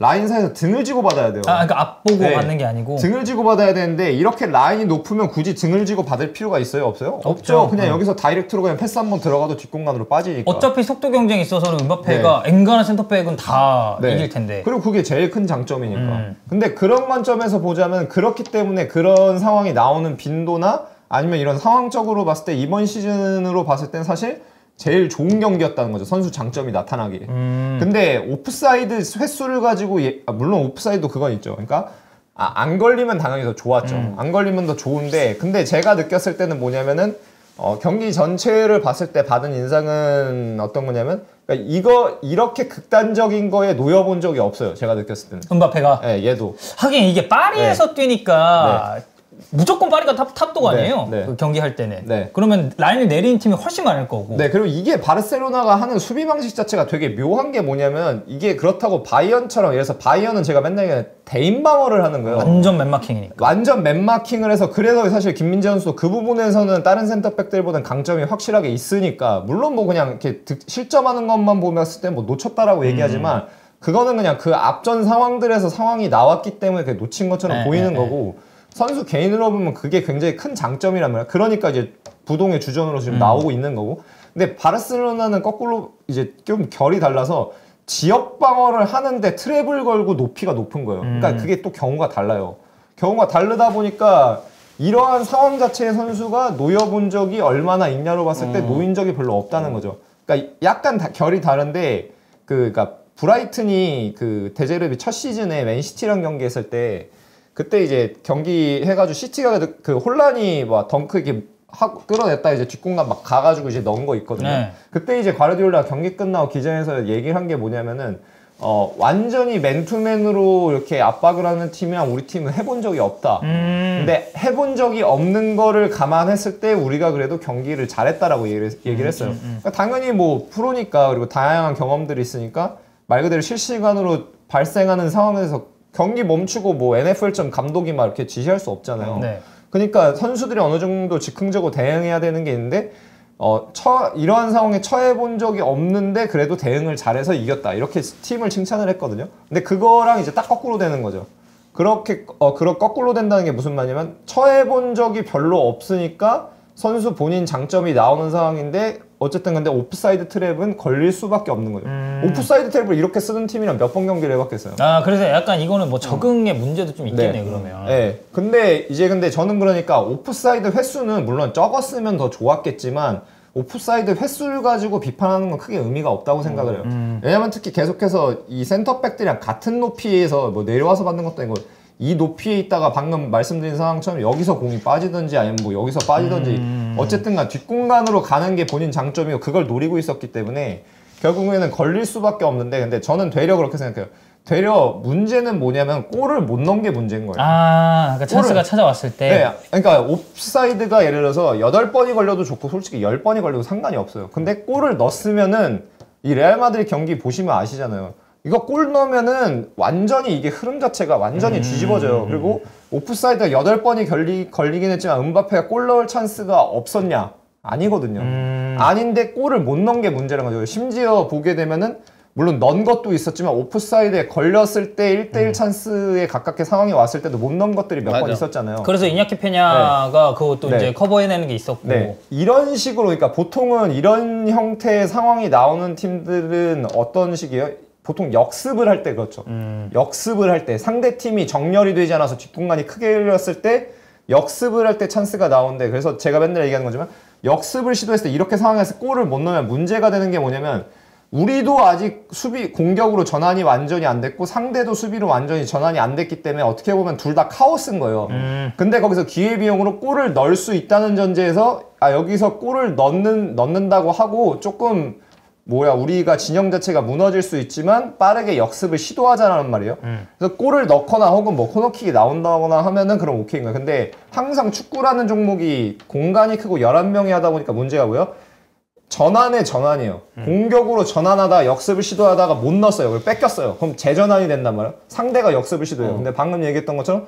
라인 사이에서 등을 지고 받아야 돼요. 아, 그러니까 앞 보고 네. 받는 게 아니고 등을 지고 받아야 되는데 이렇게 라인이 높으면 굳이 등을 지고 받을 필요가 있어요? 없어요? 없죠. 그냥 여기서 다이렉트로 그냥 패스 한번 들어가도 뒷공간으로 빠지니까. 어차피 속도 경쟁이 있어서는 음바페가 앵간한 센터백은 다 네. 이길 텐데. 그리고 그게 제일 큰 장점이니까. 근데 그런 관점에서 보자면 그렇기 때문에 그런 상황이 나오는 빈도나 아니면 이런 상황적으로 봤을 때 이번 시즌으로 봤을 땐 사실 제일 좋은 경기였다는 거죠. 선수 장점이 나타나기에. 근데 오프사이드 횟수를 가지고 물론 오프사이드도 그건 있죠. 그러니까 안 걸리면 당연히 더 좋았죠. 안 걸리면 더 좋은데 근데 제가 느꼈을 때는 뭐냐면은 경기 전체를 봤을 때 받은 인상은 어떤 거냐면 그러니까 이렇게 극단적인 거에 놓여본 적이 없어요. 제가 느꼈을 때는. 음바페가. 네, 얘도. 하긴 이게 파리에서 뛰니까 무조건 파리가 탑도가 아니에요. 네. 그 경기할 때는. 네. 그러면 라인을 내리는 팀이 훨씬 많을 거고. 네, 그리고 이게 바르셀로나가 하는 수비 방식 자체가 되게 묘한 게 뭐냐면 이게 그렇다고 바이언처럼 예를 들어서 바이언은 제가 맨날 얘기하는 대인 방어를 하는 거예요. 완전 맨마킹이니까. 완전 맨마킹을 해서 그래서 사실 김민재 선수도 그 부분에서는 다른 센터백들보다는 강점이 확실하게 있으니까 물론 뭐 그냥 이렇게 실점하는 것만 보면 봤을 때 뭐 놓쳤다라고 얘기하지만 그거는 그냥 그 앞전 상황들에서 상황이 나왔기 때문에 그게 놓친 것처럼 보이는 거고 선수 개인으로 보면 그게 굉장히 큰 장점이란 말이야. 그러니까 이제 부동의 주전으로 지금 나오고 있는 거고. 근데 바르셀로나는 거꾸로 이제 좀 결이 달라서 지역 방어를 하는데 트랩을 걸고 높이가 높은 거예요. 그러니까 그게 또 경우가 달라요. 경우가 다르다 보니까 이러한 상황 자체의 선수가 놓여본 적이 얼마나 있냐로 봤을 때 놓인 적이 별로 없다는 거죠. 그러니까 약간 결이 다른데 그러니까 브라이튼이 그 데제르비 첫 시즌에 맨시티랑 경기했을 때 그때 이제 경기 해가지고 시티가 그 혼란이 막 덩크 이렇게 하고 끌어냈다 이제 뒷공간 막 가가지고 이제 넣은 거 있거든요. 네. 그때 이제 과르디올라 경기 끝나고 기자회에서 얘기를 한 게 뭐냐면은 완전히 맨투맨으로 이렇게 압박을 하는 팀이랑 우리 팀은 해본 적이 없다. 근데 해본 적이 없는 거를 감안했을 때 우리가 그래도 경기를 잘했다라고 얘기를 했어요. 그러니까 당연히 뭐 프로니까 그리고 다양한 경험들이 있으니까 말 그대로 실시간으로 발생하는 상황에서 경기 멈추고 뭐 NFL처럼 감독이 막 이렇게 지시할 수 없잖아요. 네. 그러니까 선수들이 어느 정도 즉흥적으로 대응해야 되는 게 있는데 이러한 상황에 처해본 적이 없는데 그래도 대응을 잘해서 이겼다. 이렇게 팀을 칭찬을 했거든요. 근데 그거랑 이제 딱 거꾸로 되는 거죠. 그렇게 거꾸로 된다는 게 무슨 말이냐면 처해본 적이 별로 없으니까 선수 본인 장점이 나오는 상황인데 어쨌든 근데 오프사이드 트랩은 걸릴 수밖에 없는 거죠. 오프사이드 트랩을 이렇게 쓰는 팀이랑 몇 번 경기를 해봤겠어요. 아 그래서 약간 이거는 뭐 적응의 문제도 좀 있겠네요. 그러면. 네. 근데 저는 그러니까 오프사이드 횟수는 물론 적었으면 더 좋았겠지만 오프사이드 횟수를 가지고 비판하는 건 크게 의미가 없다고 생각을 해요. 왜냐면 특히 계속해서 이 센터백들이랑 같은 높이에서 뭐 내려와서 받는 것도 아니고 이 높이에 있다가 방금 말씀드린 상황처럼 여기서 공이 빠지든지 아니면 뭐 여기서 빠지든지 어쨌든 간 뒷공간으로 가는 게 본인 장점이고 그걸 노리고 있었기 때문에 결국에는 걸릴 수밖에 없는데 근데 저는 되려 그렇게 생각해요. 되려 문제는 뭐냐면 골을 못 넣은 게 문제인 거예요. 아, 그러니까 찬스가 찾아왔을 때. 네, 그러니까 옵사이드가 예를 들어서 8번이 걸려도 좋고 솔직히 10번이 걸려도 상관이 없어요. 근데 골을 넣었으면은 이 레알 마드리드 경기 보시면 아시잖아요. 이거 골 넣으면은 완전히 이게 흐름 자체가 완전히 뒤집어져요. 그리고 오프사이드가 8번이 걸리긴 했지만 음바페가 골 넣을 찬스가 없었냐? 아니거든요. 아닌데 골을 못 넣은 게 문제란 거죠. 심지어 보게 되면은 물론 넣은 것도 있었지만 오프사이드에 걸렸을 때 1대1 찬스에 가깝게 상황이 왔을 때도 못 넣은 것들이 몇 번 있었잖아요. 그래서 이냐키 페냐가 그것도 이제 커버해내는 게 있었고. 네. 이런 식으로 그러니까 보통은 이런 형태의 상황이 나오는 팀들은 어떤 식이에요? 보통 역습을 할 때 그렇죠. 역습을 할 때 상대 팀이 정렬이 되지 않아서 뒷공간이 크게 열렸을 때 역습을 할 때 찬스가 나오는데 그래서 제가 맨날 얘기하는 거지만 역습을 시도했을 때 이렇게 상황에서 골을 못 넣으면 문제가 되는 게 뭐냐면 우리도 아직 공격으로 전환이 완전히 안 됐고 상대도 수비로 완전히 전환이 안 됐기 때문에 어떻게 보면 둘 다 카오스인 거예요. 근데 거기서 기회비용으로 골을 넣을 수 있다는 전제에서 여기서 골을 넣는다고 하고 조금 우리가 진영 자체가 무너질 수 있지만 빠르게 역습을 시도하자는 말이에요. 그래서 골을 넣거나 혹은 뭐 코너킥이 나온다거나 하면은 그럼 오케이인 거예요. 근데 항상 축구라는 종목이 공간이 크고 11명이 하다 보니까 문제가 뭐예요? 전환의 전환이에요. 공격으로 전환하다 역습을 시도하다가 못 넣었어요. 그걸 뺏겼어요. 그럼 재전환이 된단 말이에요. 상대가 역습을 시도해요. 근데 방금 얘기했던 것처럼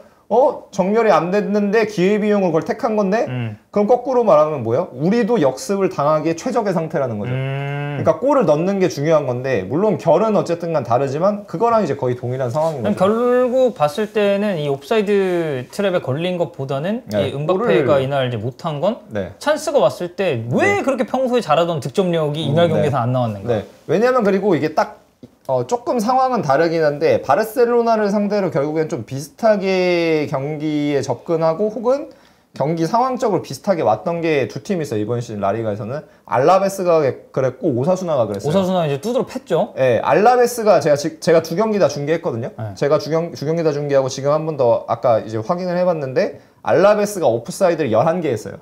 정렬이 안 됐는데 기회비용을 그걸 택한 건데 그럼 거꾸로 말하면 뭐예요? 우리도 역습을 당하기에 최적의 상태라는 거죠. 그러니까 골을 넣는 게 중요한 건데 물론 결은 어쨌든 간 다르지만 그거랑 이제 거의 동일한 상황인 거죠. 결국 봤을 때는 이 옵사이드 트랩에 걸린 것보다는 이 음바페가 이날 이제 못한 건 찬스가 왔을 때 왜 그렇게 평소에 잘하던 득점력이 이날 경기에서 안 나왔는가? 왜냐면 그리고 이게 딱 조금 상황은 다르긴 한데 바르셀로나를 상대로 결국엔 좀 비슷하게 경기에 접근하고 혹은 경기 상황적으로 비슷하게 왔던 게 두 팀이 있어요. 이번 시즌 라리가에서는 알라베스가 그랬고 오사수나가 그랬어요. 오사수나 이제 두드러 팼죠. 네, 알라베스가 제가 두 경기 다 중계했거든요. 네. 제가 두 경기 다 중계하고 지금 한 번 더 아까 이제 확인을 해봤는데 알라베스가 오프사이드를 11개 했어요.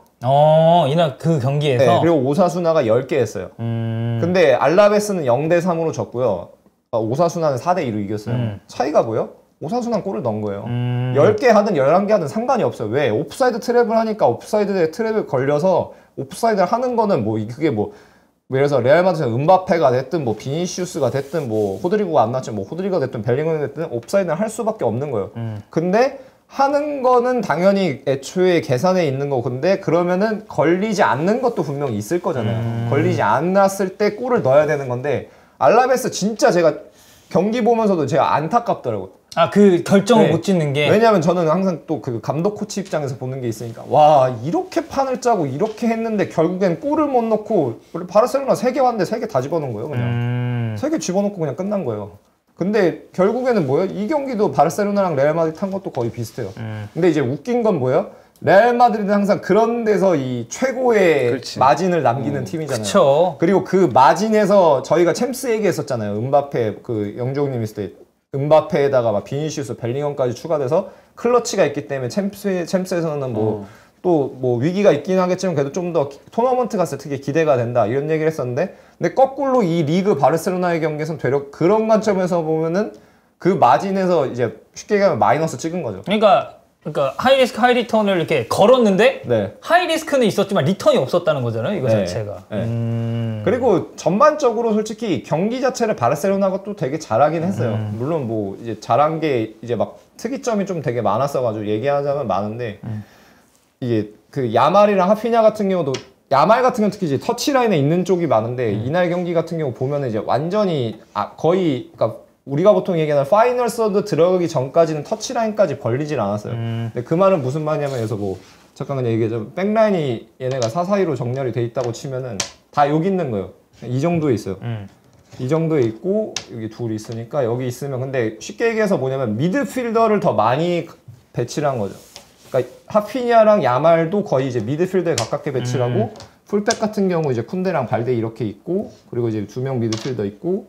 이날 그 경기에서. 네, 그리고 오사수나가 10개 했어요. 근데 알라베스는 0대 3으로 졌고요. 오사수나는 4대 2로 이겼어요. 차이가 뭐예요? 오사수나는 골을 넣은 거예요. 10개 하든 11개 하든 상관이 없어요. 왜? 오프사이드 트랩을 하니까 오프사이드에 트랩을 걸려서 오프사이드를 하는 거는 뭐 그게 뭐 예를 들어서 레알 마드리드 음바페가 됐든 뭐 비니시우스가 됐든 뭐 호드리고가 안 났지만 뭐 호드리고가 됐든 벨링엄이 됐든 오프사이드는 할 수밖에 없는 거예요. 근데 하는 거는 당연히 애초에 계산에 있는 거. 근데 그러면은 걸리지 않는 것도 분명히 있을 거잖아요. 걸리지 않았을 때 골을 넣어야 되는 건데 알라베스 진짜 제가 경기 보면서도 제가 안타깝더라고요. 그 결정을 네. 못 짓는 게. 왜냐하면 저는 항상 또 그 감독 코치 입장에서 보는 게 있으니까 와 이렇게 판을 짜고 이렇게 했는데 결국엔 골을 못 넣고 원래 바르셀로나 3개 왔는데 3개 다 집어넣은 거예요. 그냥 3개 집어넣고 그냥 끝난 거예요. 근데 결국에는 뭐예요? 이 경기도 바르셀로나랑 레알 마드리드 한 것도 거의 비슷해요. 근데 이제 웃긴 건 뭐예요? 레알 마드리드는 항상 그런 데서 이 최고의 그렇지. 마진을 남기는 팀이잖아요. 그쵸. 그리고 그 마진에서 저희가 챔스 얘기했었잖아요. 음바페 그 영종님 있을 때 음바페에다가 막 비니시우스, 벨링엄까지 추가돼서 클러치가 있기 때문에 챔스에서는 뭐 또 뭐 위기가 있긴 하겠지만 그래도 좀 더 토너먼트 갔을 때 특히 기대가 된다 이런 얘기를 했었는데 근데 거꾸로 이 리그 바르셀로나의 경기에서는 되려 그런 관점에서 보면은 그 마진에서 이제 쉽게 얘기하면 마이너스 찍은 거죠. 그러니까 하이리스크 하이리턴을 이렇게 걸었는데 네. 하이리스크는 있었지만 리턴이 없었다는 거잖아요. 이거 네. 자체가. 네. 그리고 전반적으로 솔직히 경기 자체를 바르셀로나가 또 되게 잘하긴 했어요. 물론 뭐 이제 잘한 게 이제 막 특이점이 좀 되게 많았어가지고 얘기하자면 많은데 이게 그 야말이랑 하피냐 같은 경우도 야말 같은 경우 특히 이제 터치라인에 있는 쪽이 많은데 이날 경기 같은 경우 보면은 이제 완전히 거의 그러니까 우리가 보통 얘기하는 파이널 서드 들어가기 전까지는 터치라인까지 벌리질 않았어요. 근데 그 말은 무슨 말이냐면 그래서 뭐 잠깐 그냥 얘기하자면 백라인이 얘네가 4-4-2로 정렬이 돼 있다고 치면은 다 여기 있는 거예요. 이 정도에 있어요. 이 정도에 있고 여기 둘이 있으니까 여기 있으면 근데 쉽게 얘기해서 뭐냐면 미드필더를 더 많이 배치를 한 거죠. 그러니까 하피냐랑 야말도 거의 이제 미드필더에 가깝게 배치를 하고 풀백 같은 경우 이제 쿤데랑 발데 이렇게 있고 그리고 이제 2명 미드필더 있고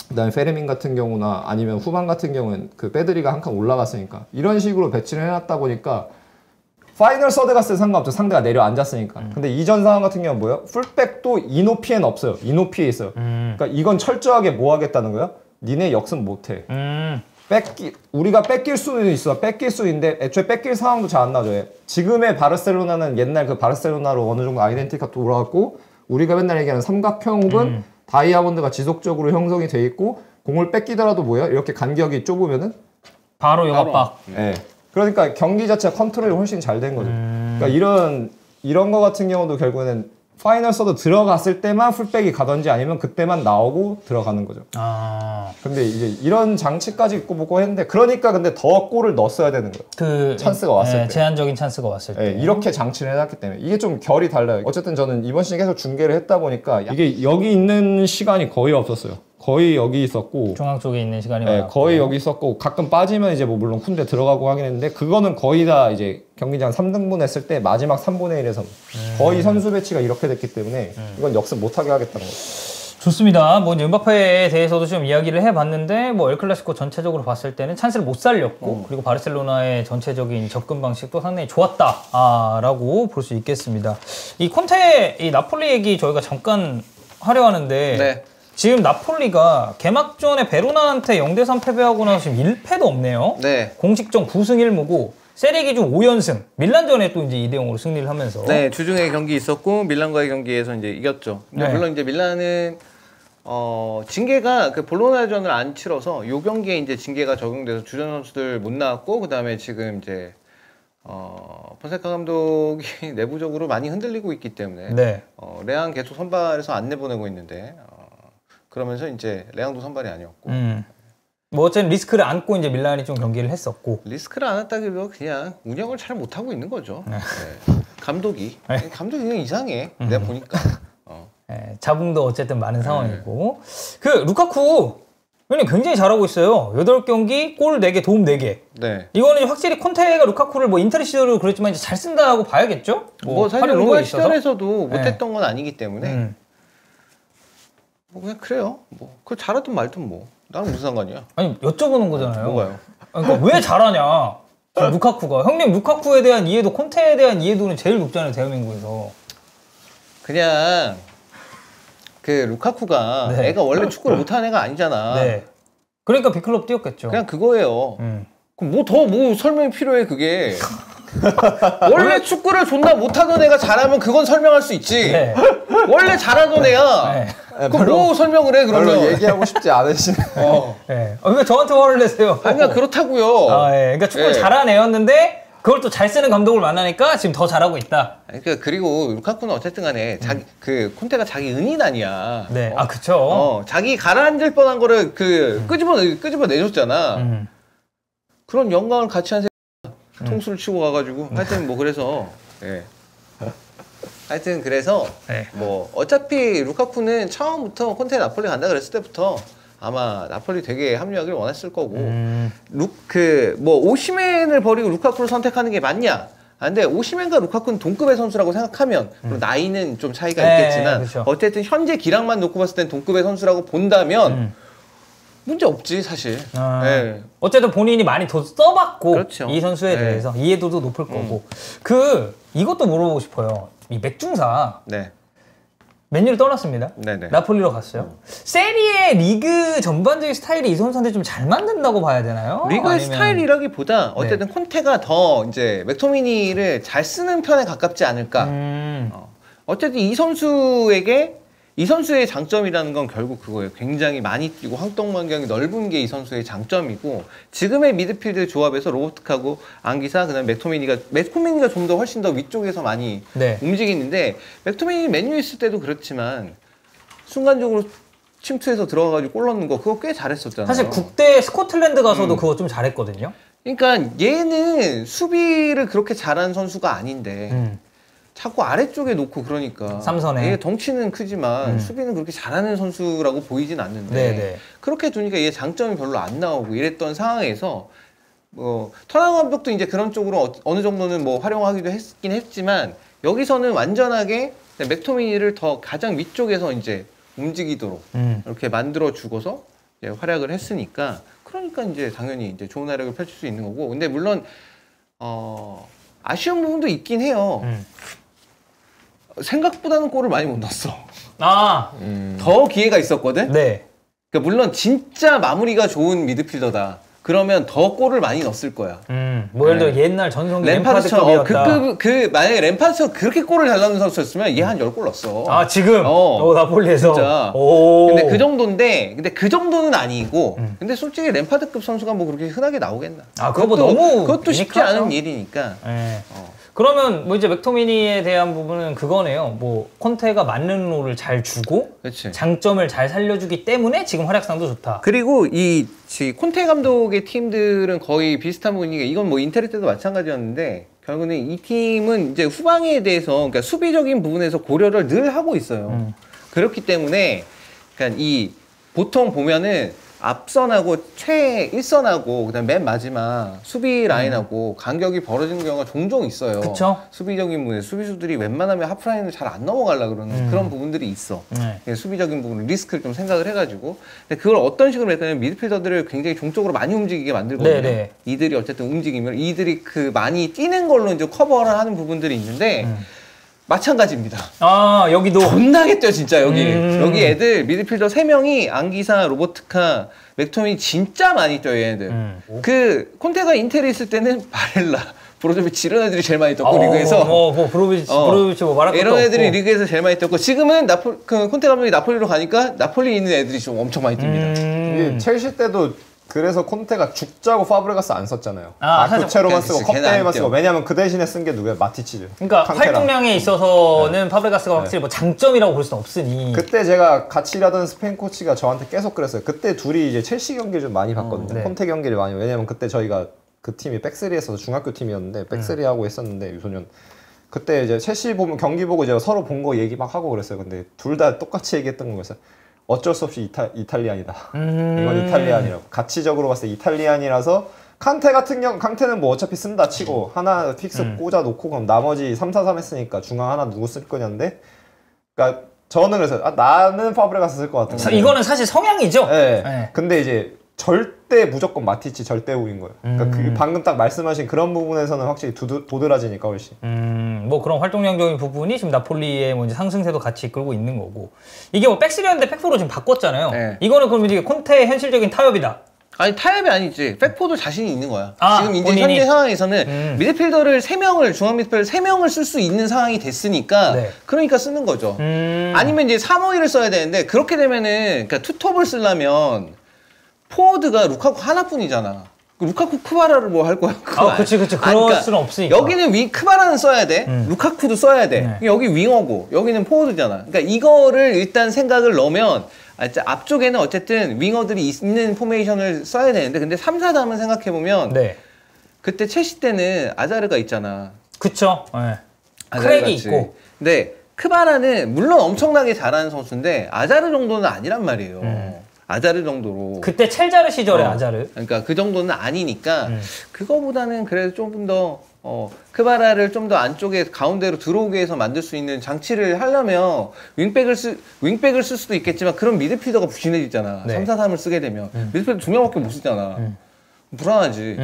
그다음에 페르민 같은 경우나 아니면 후반 같은 경우는 그 빼드리가 한 칸 올라갔으니까 이런 식으로 배치를 해놨다 보니까 파이널 서드 갔을 때 상관없죠. 상대가 내려앉았으니까. 근데 이전 상황 같은 경우는 뭐예요? 풀백도 이 높이엔 없어요. 이 높이에 있어요. 그러니까 이건 철저하게 뭐 하겠다는 거야? 니네 역습 못해. 우리가 뺏길 수는 있어. 뺏길 수 있는데 애초에 뺏길 상황도 잘 안 나죠. 지금의 바르셀로나는 옛날 그 바르셀로나로 어느 정도 아이덴티티가 돌아왔고 우리가 맨날 얘기하는 삼각형 혹은 다이아몬드가 지속적으로 형성이 돼 있고 공을 뺏기더라도 뭐야? 이렇게 간격이 좁으면은 바로 요압박. 네. 그러니까 경기 자체가 컨트롤이 훨씬 잘 된 거죠. 그러니까 이런 거 같은 경우도 결국에는 파이널 서드 들어갔을 때만 풀백이 가든지 아니면 그때만 나오고 들어가는 거죠. 근데 이제 이런 장치까지 있고 뭐고 했는데 그러니까 근데 더 골을 넣었어야 되는 거예요. 그 찬스가 왔을 때. 제한적인 찬스가 왔을 때. 이렇게 장치를 해놨기 때문에 이게 좀 결이 달라요. 어쨌든 저는 이번 시즌 계속 중계를 했다 보니까 이게 여기 있는 시간이 거의 없었어요. 거의 여기 있었고 중앙 쪽에 있는 시간이 많았고. 거의 여기 있었고 가끔 빠지면 이제 뭐 물론 쿤데 들어가고 하긴 했는데 그거는 거의 다 이제 경기장 3등분 했을 때 마지막 3분의 1에서 거의 선수 배치가 이렇게 됐기 때문에 이건 역습 못하게 하겠다는 거죠. 좋습니다. 뭐 이제 음바페에 대해서도 좀 이야기를 해봤는데 뭐 엘클라시코 전체적으로 봤을 때는 찬스를 못 살렸고 그리고 바르셀로나의 전체적인 접근 방식도 상당히 좋았다라고 볼 수 있겠습니다. 이 콘테 이 나폴리 얘기 저희가 잠깐 하려 하는데 네. 지금 나폴리가 개막전에 베로나한테 0대3 패배하고 나서 지금 1패도 없네요. 네. 공식전 9승 1무고 세rie 기준 5연승. 밀란전에 또 이제 2대0으로 승리를 하면서. 네, 주중에 경기 있었고 밀란과의 경기에서 이제 이겼죠. 근데 네. 물론 이제 밀란은 징계가 그 볼로냐전을 안 치러서 이 경기에 이제 징계가 적용돼서 주전 선수들 못 나왔고 그다음에 지금 이제 폰세카 감독이 내부적으로 많이 흔들리고 있기 때문에 네. 레앙 계속 선발해서 안 내보내고 있는데 그러면서 이제 레앙도 선발이 아니었고 뭐 어쨌든 리스크를 안고 이제 밀란이 좀 경기를 했었고 리스크를 안 했다기보다 그냥 운영을 잘 못하고 있는 거죠. 네. 네. 감독이 그냥 이상해. 내가 보니까 네, 자궁도 어쨌든 많은 상황이고 그 루카쿠 왜냐면 굉장히 잘하고 있어요. 8경기 골 4개, 도움 4개. 네. 이거는 확실히 콘테가 루카쿠를 뭐 인ter 시절로 그랬지만 이제 잘 쓴다고 봐야겠죠? 뭐 사실 활용도에 로마 있어서. 시절에서도 못했던 건 아니기 때문에 뭐 그냥 그래요. 뭐 그걸 잘하든 말든 뭐 나는 무슨 상관이야. 아니 여쭤보는 거잖아요. 뭐가요? 그러니까 왜 잘하냐? 지금 루카쿠가 형님 루카쿠에 대한 이해도 콘테에 대한 이해도는 제일 높잖아요 대한민국에서. 그냥 그 루카쿠가 네. 애가 원래 축구를 못하는 애가 아니잖아. 네. 그러니까 빅클럽 뛰었겠죠. 그냥 그거예요. 음. 그럼 뭐 더 뭐 설명이 필요해 그게. 원래 축구를 존나 못하던 애가 잘하면 그건 설명할 수 있지. 네. 원래 잘하던 애야. 네. 그럼 뭐 설명을 해 별로 그러면. 얘기하고 싶지 않으시네. 네. 왜 저한테 화를 내세요? 아니야 그렇다고요. 아, 예. 그러니까 축구를 예. 잘하는 애였는데 그걸 또 잘 쓰는 감독을 만나니까 지금 더 잘하고 있다. 그러니까 그리고 루카쿠는 어쨌든 간에 자기 그 콘테가 자기 은인 아니야. 네. 아, 그쵸. 자기 가라앉을 뻔한 거를 그 끄집어 내줬잖아. 그런 영광을 같이 한 통수를 치고 가가지고 하여튼 뭐 그래서 예. 하여튼 그래서 네. 뭐 어차피 루카쿠는 처음부터 콘테 나폴리 간다 그랬을 때부터 아마 나폴리 되게 합류하길 원했을 거고 뭐 오시멘을 버리고 루카쿠를 선택하는 게 맞냐? 근데 오시멘과 루카쿠는 동급의 선수라고 생각하면 물론 나이는 좀 차이가 네, 있겠지만 그렇죠. 어쨌든 현재 기량만 놓고 봤을 땐 동급의 선수라고 본다면 문제 없지 사실. 아, 네. 어쨌든 본인이 많이 더 써봤고 그렇죠. 이 선수에 네. 대해서 이해도도 높을 거고 이것도 물어보고 싶어요. 이 맥중사 네. 맨유를 떠났습니다. 네네. 나폴리로 갔어요. 세리에 리그 전반적인 스타일이 이 선수한테 좀 잘 맞는다고 봐야 되나요? 리그의 아니면- 스타일이라기보다 어쨌든 콘테가 더 이제 맥토미니를 잘 쓰는 편에 가깝지 않을까. 어쨌든 이 선수의 장점이라는 건 결국 그거예요. 굉장히 많이 뛰고 활동반경이 넓은 게 이 선수의 장점이고 지금의 미드필드 조합에서 로보트하고 앙기사 그다음에 맥토미니가 좀 더 훨씬 더 위쪽에서 많이 네. 움직이는데 맥토미니 맨유 있을 때도 그렇지만 순간적으로 침투해서 들어가가지고 골 넣는 거 그거 꽤 잘했었잖아요. 사실 국대 스코틀랜드 가서도 그거 좀 잘했거든요. 그러니까 얘는 수비를 그렇게 잘하는 선수가 아닌데 자꾸 아래쪽에 놓고 그러니까 삼선에. 얘 덩치는 크지만 수비는 그렇게 잘하는 선수라고 보이진 않는데 네네. 그렇게 두니까 얘 장점이 별로 안 나오고 이랬던 상황에서 뭐 터나우 감독도 이제 그런 쪽으로 어느 정도는 뭐 활용하기도 했긴 했지만 여기서는 완전하게 맥토미니를 더 가장 위쪽에서 이제 움직이도록 이렇게 만들어 주고서 이제 활약을 했으니까 그러니까 이제 당연히 이제 좋은 활약을 펼칠 수 있는 거고 근데 물론 아쉬운 부분도 있긴 해요. 생각보다는 골을 많이 못 넣었어. 아, 더 기회가 있었거든. 네. 그러니까 물론 진짜 마무리가 좋은 미드필더다. 그러면 더 골을 많이 넣었을 거야. 뭐 예를 들어 옛날 전성기 램파드처럼 램파드급이었다. 만약에 램파드처럼 그렇게 골을 잘 넣는 선수였으면 얘 한 10골 넣었어. 아, 지금? 나폴리에서? 진짜. 오. 근데 그 정도는 아니고 근데 솔직히 램파드급 선수가 뭐 그렇게 흔하게 나오겠나. 아, 그거 너무 그것도 쉽지 유니크하죠. 않은 일이니까. 네. 그러면 뭐 이제 맥토미니에 대한 부분은 그거네요. 뭐 콘테가 맞는 롤을 잘 주고 그렇지. 장점을 잘 살려주기 때문에 지금 활약상도 좋다. 그리고 이 콘테 감독의 팀들은 거의 비슷한 분위기가 이건 뭐 인테리 때도 마찬가지였는데 결국은 이 팀은 이제 후방에 대해서 그러니까 수비적인 부분에서 고려를 늘 하고 있어요. 그렇기 때문에 그러니까 이 보통 보면은 앞선하고 최일선하고 그다음 맨 마지막 수비 라인하고 간격이 벌어지는 경우가 종종 있어요. 그쵸? 수비적인 부분에 수비수들이 웬만하면 하프라인을 잘 안 넘어가려 그러는 그런 부분들이 있어. 네. 수비적인 부분 리스크를 좀 생각을 해가지고 근데 그걸 어떤 식으로 했냐면 미드필더들을 굉장히 종적으로 많이 움직이게 만들거든요. 네네. 이들이 어쨌든 움직이면 이들이 그 많이 뛰는 걸로 이제 커버를 하는 부분들이 있는데 마찬가지입니다. 아, 여기도. 존나게 뛰어 진짜 여기 애들 미드필더 3명이 앙기사, 로보트카, 맥토미 진짜 많이 뛰어요 얘네들. 그 콘테가 인텔에 있을 때는 바렐라, 브로조비치 이런 애들이 제일 많이 뛰었고 리그에서 뭐 브로비치 뭐 말할 것도 이런 애들이 없고. 리그에서 제일 많이 뛰었고 지금은 그 콘테 감독이 나폴리로 가니까 나폴리에 있는 애들이 좀 엄청 많이 뜁니다. 이게 첼시 때도 그래서 콘테가 죽자고 파브레가스 안 썼잖아요. 아, 사실 교체로만 쓰고 걔는 안 컵대에만 뛰어. 쓰고 왜냐면 그 대신에 쓴 게 누구야? 마티치즈. 그러니까 칸테랑. 활동량에 있어서는 파브레가스가 확실히 뭐 장점이라고 볼 수는 없으니. 그때 제가 같이 일하던 스페인 코치가 저한테 계속 그랬어요. 그때 둘이 이제 첼시 경기를 좀 많이 봤거든요. 네. 콘테 경기를 많이. 왜냐면 그때 저희가 그 팀이 백스리에서 중학교 팀이었는데 백스리 하고 했었는데 유소년. 그때 이제 첼시 보면 경기 보고 이제 서로 본 거 얘기 막 하고 그랬어요. 근데 둘 다 똑같이 얘기했던 거였어요. 어쩔 수 없이 이탈리안이다. 이건 이탈리안이라고. 가치적으로 봤을 때 이탈리안이라서 칸테 같은 경우 칸테는 뭐 어차피 쓴다 치고 하나 픽스 꽂아 놓고 그럼 나머지 3-4-3 했으니까 중앙 하나 누구 쓸 거냐인데 그러니까 저는 그래서 나는 파브레가스 쓸 것 같은데 이거는 사실 성향이죠. 네. 네. 근데 이제 절대 무조건 마티치 절대 우인 거예요. 그러니까 그 방금 딱 말씀하신 그런 부분에서는 확실히 도드라지니까 훨씬. 뭐 그런 활동량적인 부분이 지금 나폴리의 뭐 이제 상승세도 같이 이끌고 있는 거고 이게 뭐 백스리였는데 백포로 지금 바꿨잖아요. 네. 이거는 그럼 이제 콘테의 현실적인 타협이다. 아니 타협이 아니지. 백포도 자신이 있는 거야. 아, 지금 이제 본인이? 현재 상황에서는 미드필더를 3명을 중앙 미드필더 3명을 쓸 수 있는 상황이 됐으니까 네. 그러니까 쓰는 거죠. 아니면 이제 3-5-2를 써야 되는데 그렇게 되면은 그러니까 투톱을 쓰려면 포워드가 루카쿠 하나뿐이잖아. 루카쿠 크바라를 뭐 할 거야? 그치. 그럴 수는 없으니까. 여기는 크바라는 써야 돼. 루카쿠도 써야 돼. 네. 여기 윙어고 여기는 포워드잖아. 그러니까 이거를 일단 생각을 넣으면 앞쪽에는 어쨌든 윙어들이 있는 포메이션을 써야 되는데 근데 3-4-3을 생각해보면 네. 그때 첼시 때는 아자르가 있잖아. 그쵸. 네. 아자르 크랙이 같이. 있고. 근데 크바라는 물론 엄청나게 잘하는 선수인데 아자르 정도는 아니란 말이에요. 아자르 정도로. 그때 첼자르 시절에 아자르. 그러니까 그 정도는 아니니까 그거보다는 그래도 조금 더 크바라를 좀 더 안쪽에 가운데로 들어오게 해서 만들 수 있는 장치를 하려면 윙백을 쓸 수도 있겠지만 그런 미드필더가 부진해지잖아. 네. 3-4-3을 쓰게 되면 미드필더 2명밖에 못 쓰잖아. 근데 불안하지.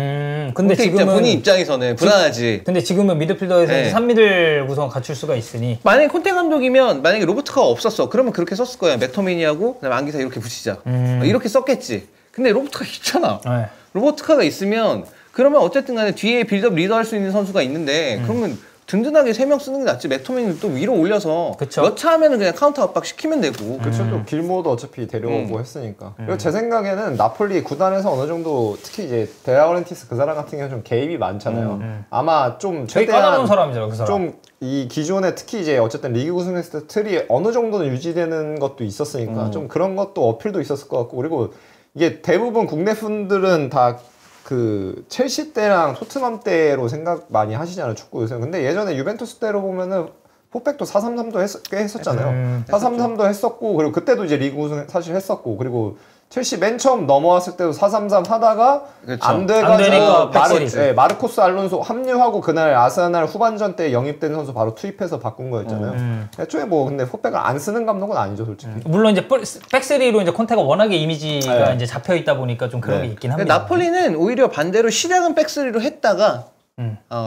본인 지금은 입장에서는 불안하지. 근데 지금은 미드필더에서 네. 3미들 구성 갖출 수가 있으니 만약에 콘테 감독이면 만약에 로버트카가 없었어. 그러면 그렇게 썼을 거야. 맥토미니하고 그다음에 안기사 이렇게 붙이자. 이렇게 썼겠지. 근데 로버트카 있잖아. 네. 로버트카가 있으면 그러면 어쨌든 간에 뒤에 빌드업 리더 할 수 있는 선수가 있는데 그러면 든든하게 3명 쓰는 게 낫지. 맥토미니를 또 위로 올려서 그쵸. 몇 차 하면은 그냥 카운터 압박 시키면 되고. 그렇죠. 또 길모도 어차피 데려오고 했으니까. 그리고 제 생각에는 나폴리 구단에서 어느 정도 특히 이제 데라우렌티스 그 사람 같은 경우는 좀 개입이 많잖아요. 아마 좀 되게 까다로운 최대한 사람이잖아 그 사람. 좀 이 기존에 특히 이제 어쨌든 리그 우승했을 때 틀이 어느 정도는 유지되는 것도 있었으니까 좀 그런 것도 어필도 있었을 것 같고 그리고 이게 대부분 국내 분들은 다 그 첼시 때랑 토트넘 때로 생각 많이 하시잖아요 축구 요새. 근데 예전에 유벤투스 때로 보면은 포백도 4-3-3도 꽤 했었잖아요. 4-3-3도 했었고 그리고 그때도 이제 리그 우승 사실 했었고 그리고 첼시 맨 처음 넘어왔을 때도 4-3-3 하다가 그쵸. 안 안 되니까 돼가지고 마르코스 알론소 합류하고 그날 아스날 후반전 때 영입된 선수 바로 투입해서 바꾼 거였잖아요. 애초에 뭐 근데 포백을 안 쓰는 감독은 아니죠 솔직히. 물론 이제 백스리로 이제 콘테가 워낙에 이미지가 네. 이제 잡혀 있다 보니까 좀 그런 게 있긴 근데 합니다. 나폴리는 오히려 반대로 시작은 백스리로 했다가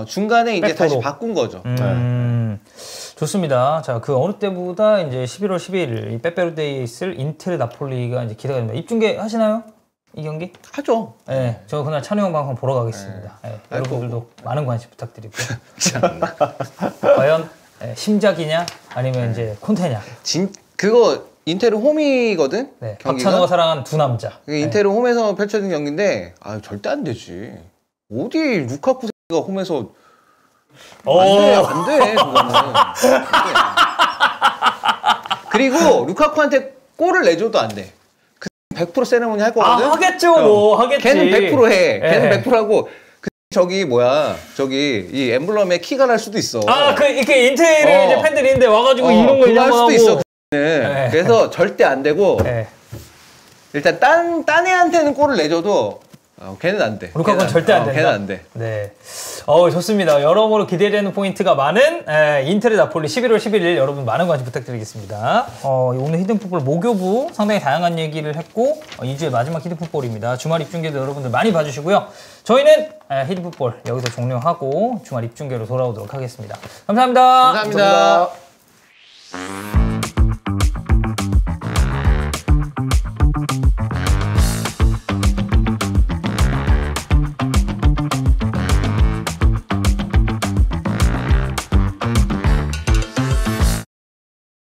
중간에 이제 백포로. 다시 바꾼 거죠. 좋습니다. 자, 그 어느 때보다 이제 11월 12일 이 빼빼로데이에 있을 인텔 나폴리가 이제 기대가 됩니다. 입중계 하시나요? 이 경기? 하죠. 네, 저 그날 찬우 형 방송 보러 가겠습니다. 네, 여러분들도 많은 관심 부탁드리고요. 과연 심작이냐 아니면 이제 콘테냐? 그거 인테르 홈이거든. 네, 경기가. 박찬호가 사랑하는 두 남자. 그게 인테르 홈에서 펼쳐진 경기인데 절대 안 되지. 어디 루카쿠가 홈에서 안 돼, 그거는. 그리고 루카쿠한테 골을 내줘도 안 돼. 100% 세레모니 할 거거든. 하겠죠, 뭐 하겠지. 걔는 100% 해. 걔는 네. 100% 하고 저기 이 엠블럼에 키가 날 수도 있어. 이렇게 인텔 이제 팬들이 있는데 와가지고 이런 거 그거 이런 할 거 수도 하고. 있어. 네. 그래서 절대 안 되고 네. 일단 딴 애한테는 골을 내줘도 걔는 안 돼. 루카쿠는 절대 안 된다. 걔는 안 돼. 네. 좋습니다. 여러모로 기대되는 포인트가 많은 인텔의 나폴리 11월 11일 여러분 많은 관심 부탁드리겠습니다. 오늘 히든풋볼 목요부 상당히 다양한 얘기를 했고 2주의 마지막 히든풋볼입니다. 주말 입중계도 여러분들 많이 봐주시고요. 저희는 히든풋볼 여기서 종료하고 주말 입중계로 돌아오도록 하겠습니다. 감사합니다. 감사합니다.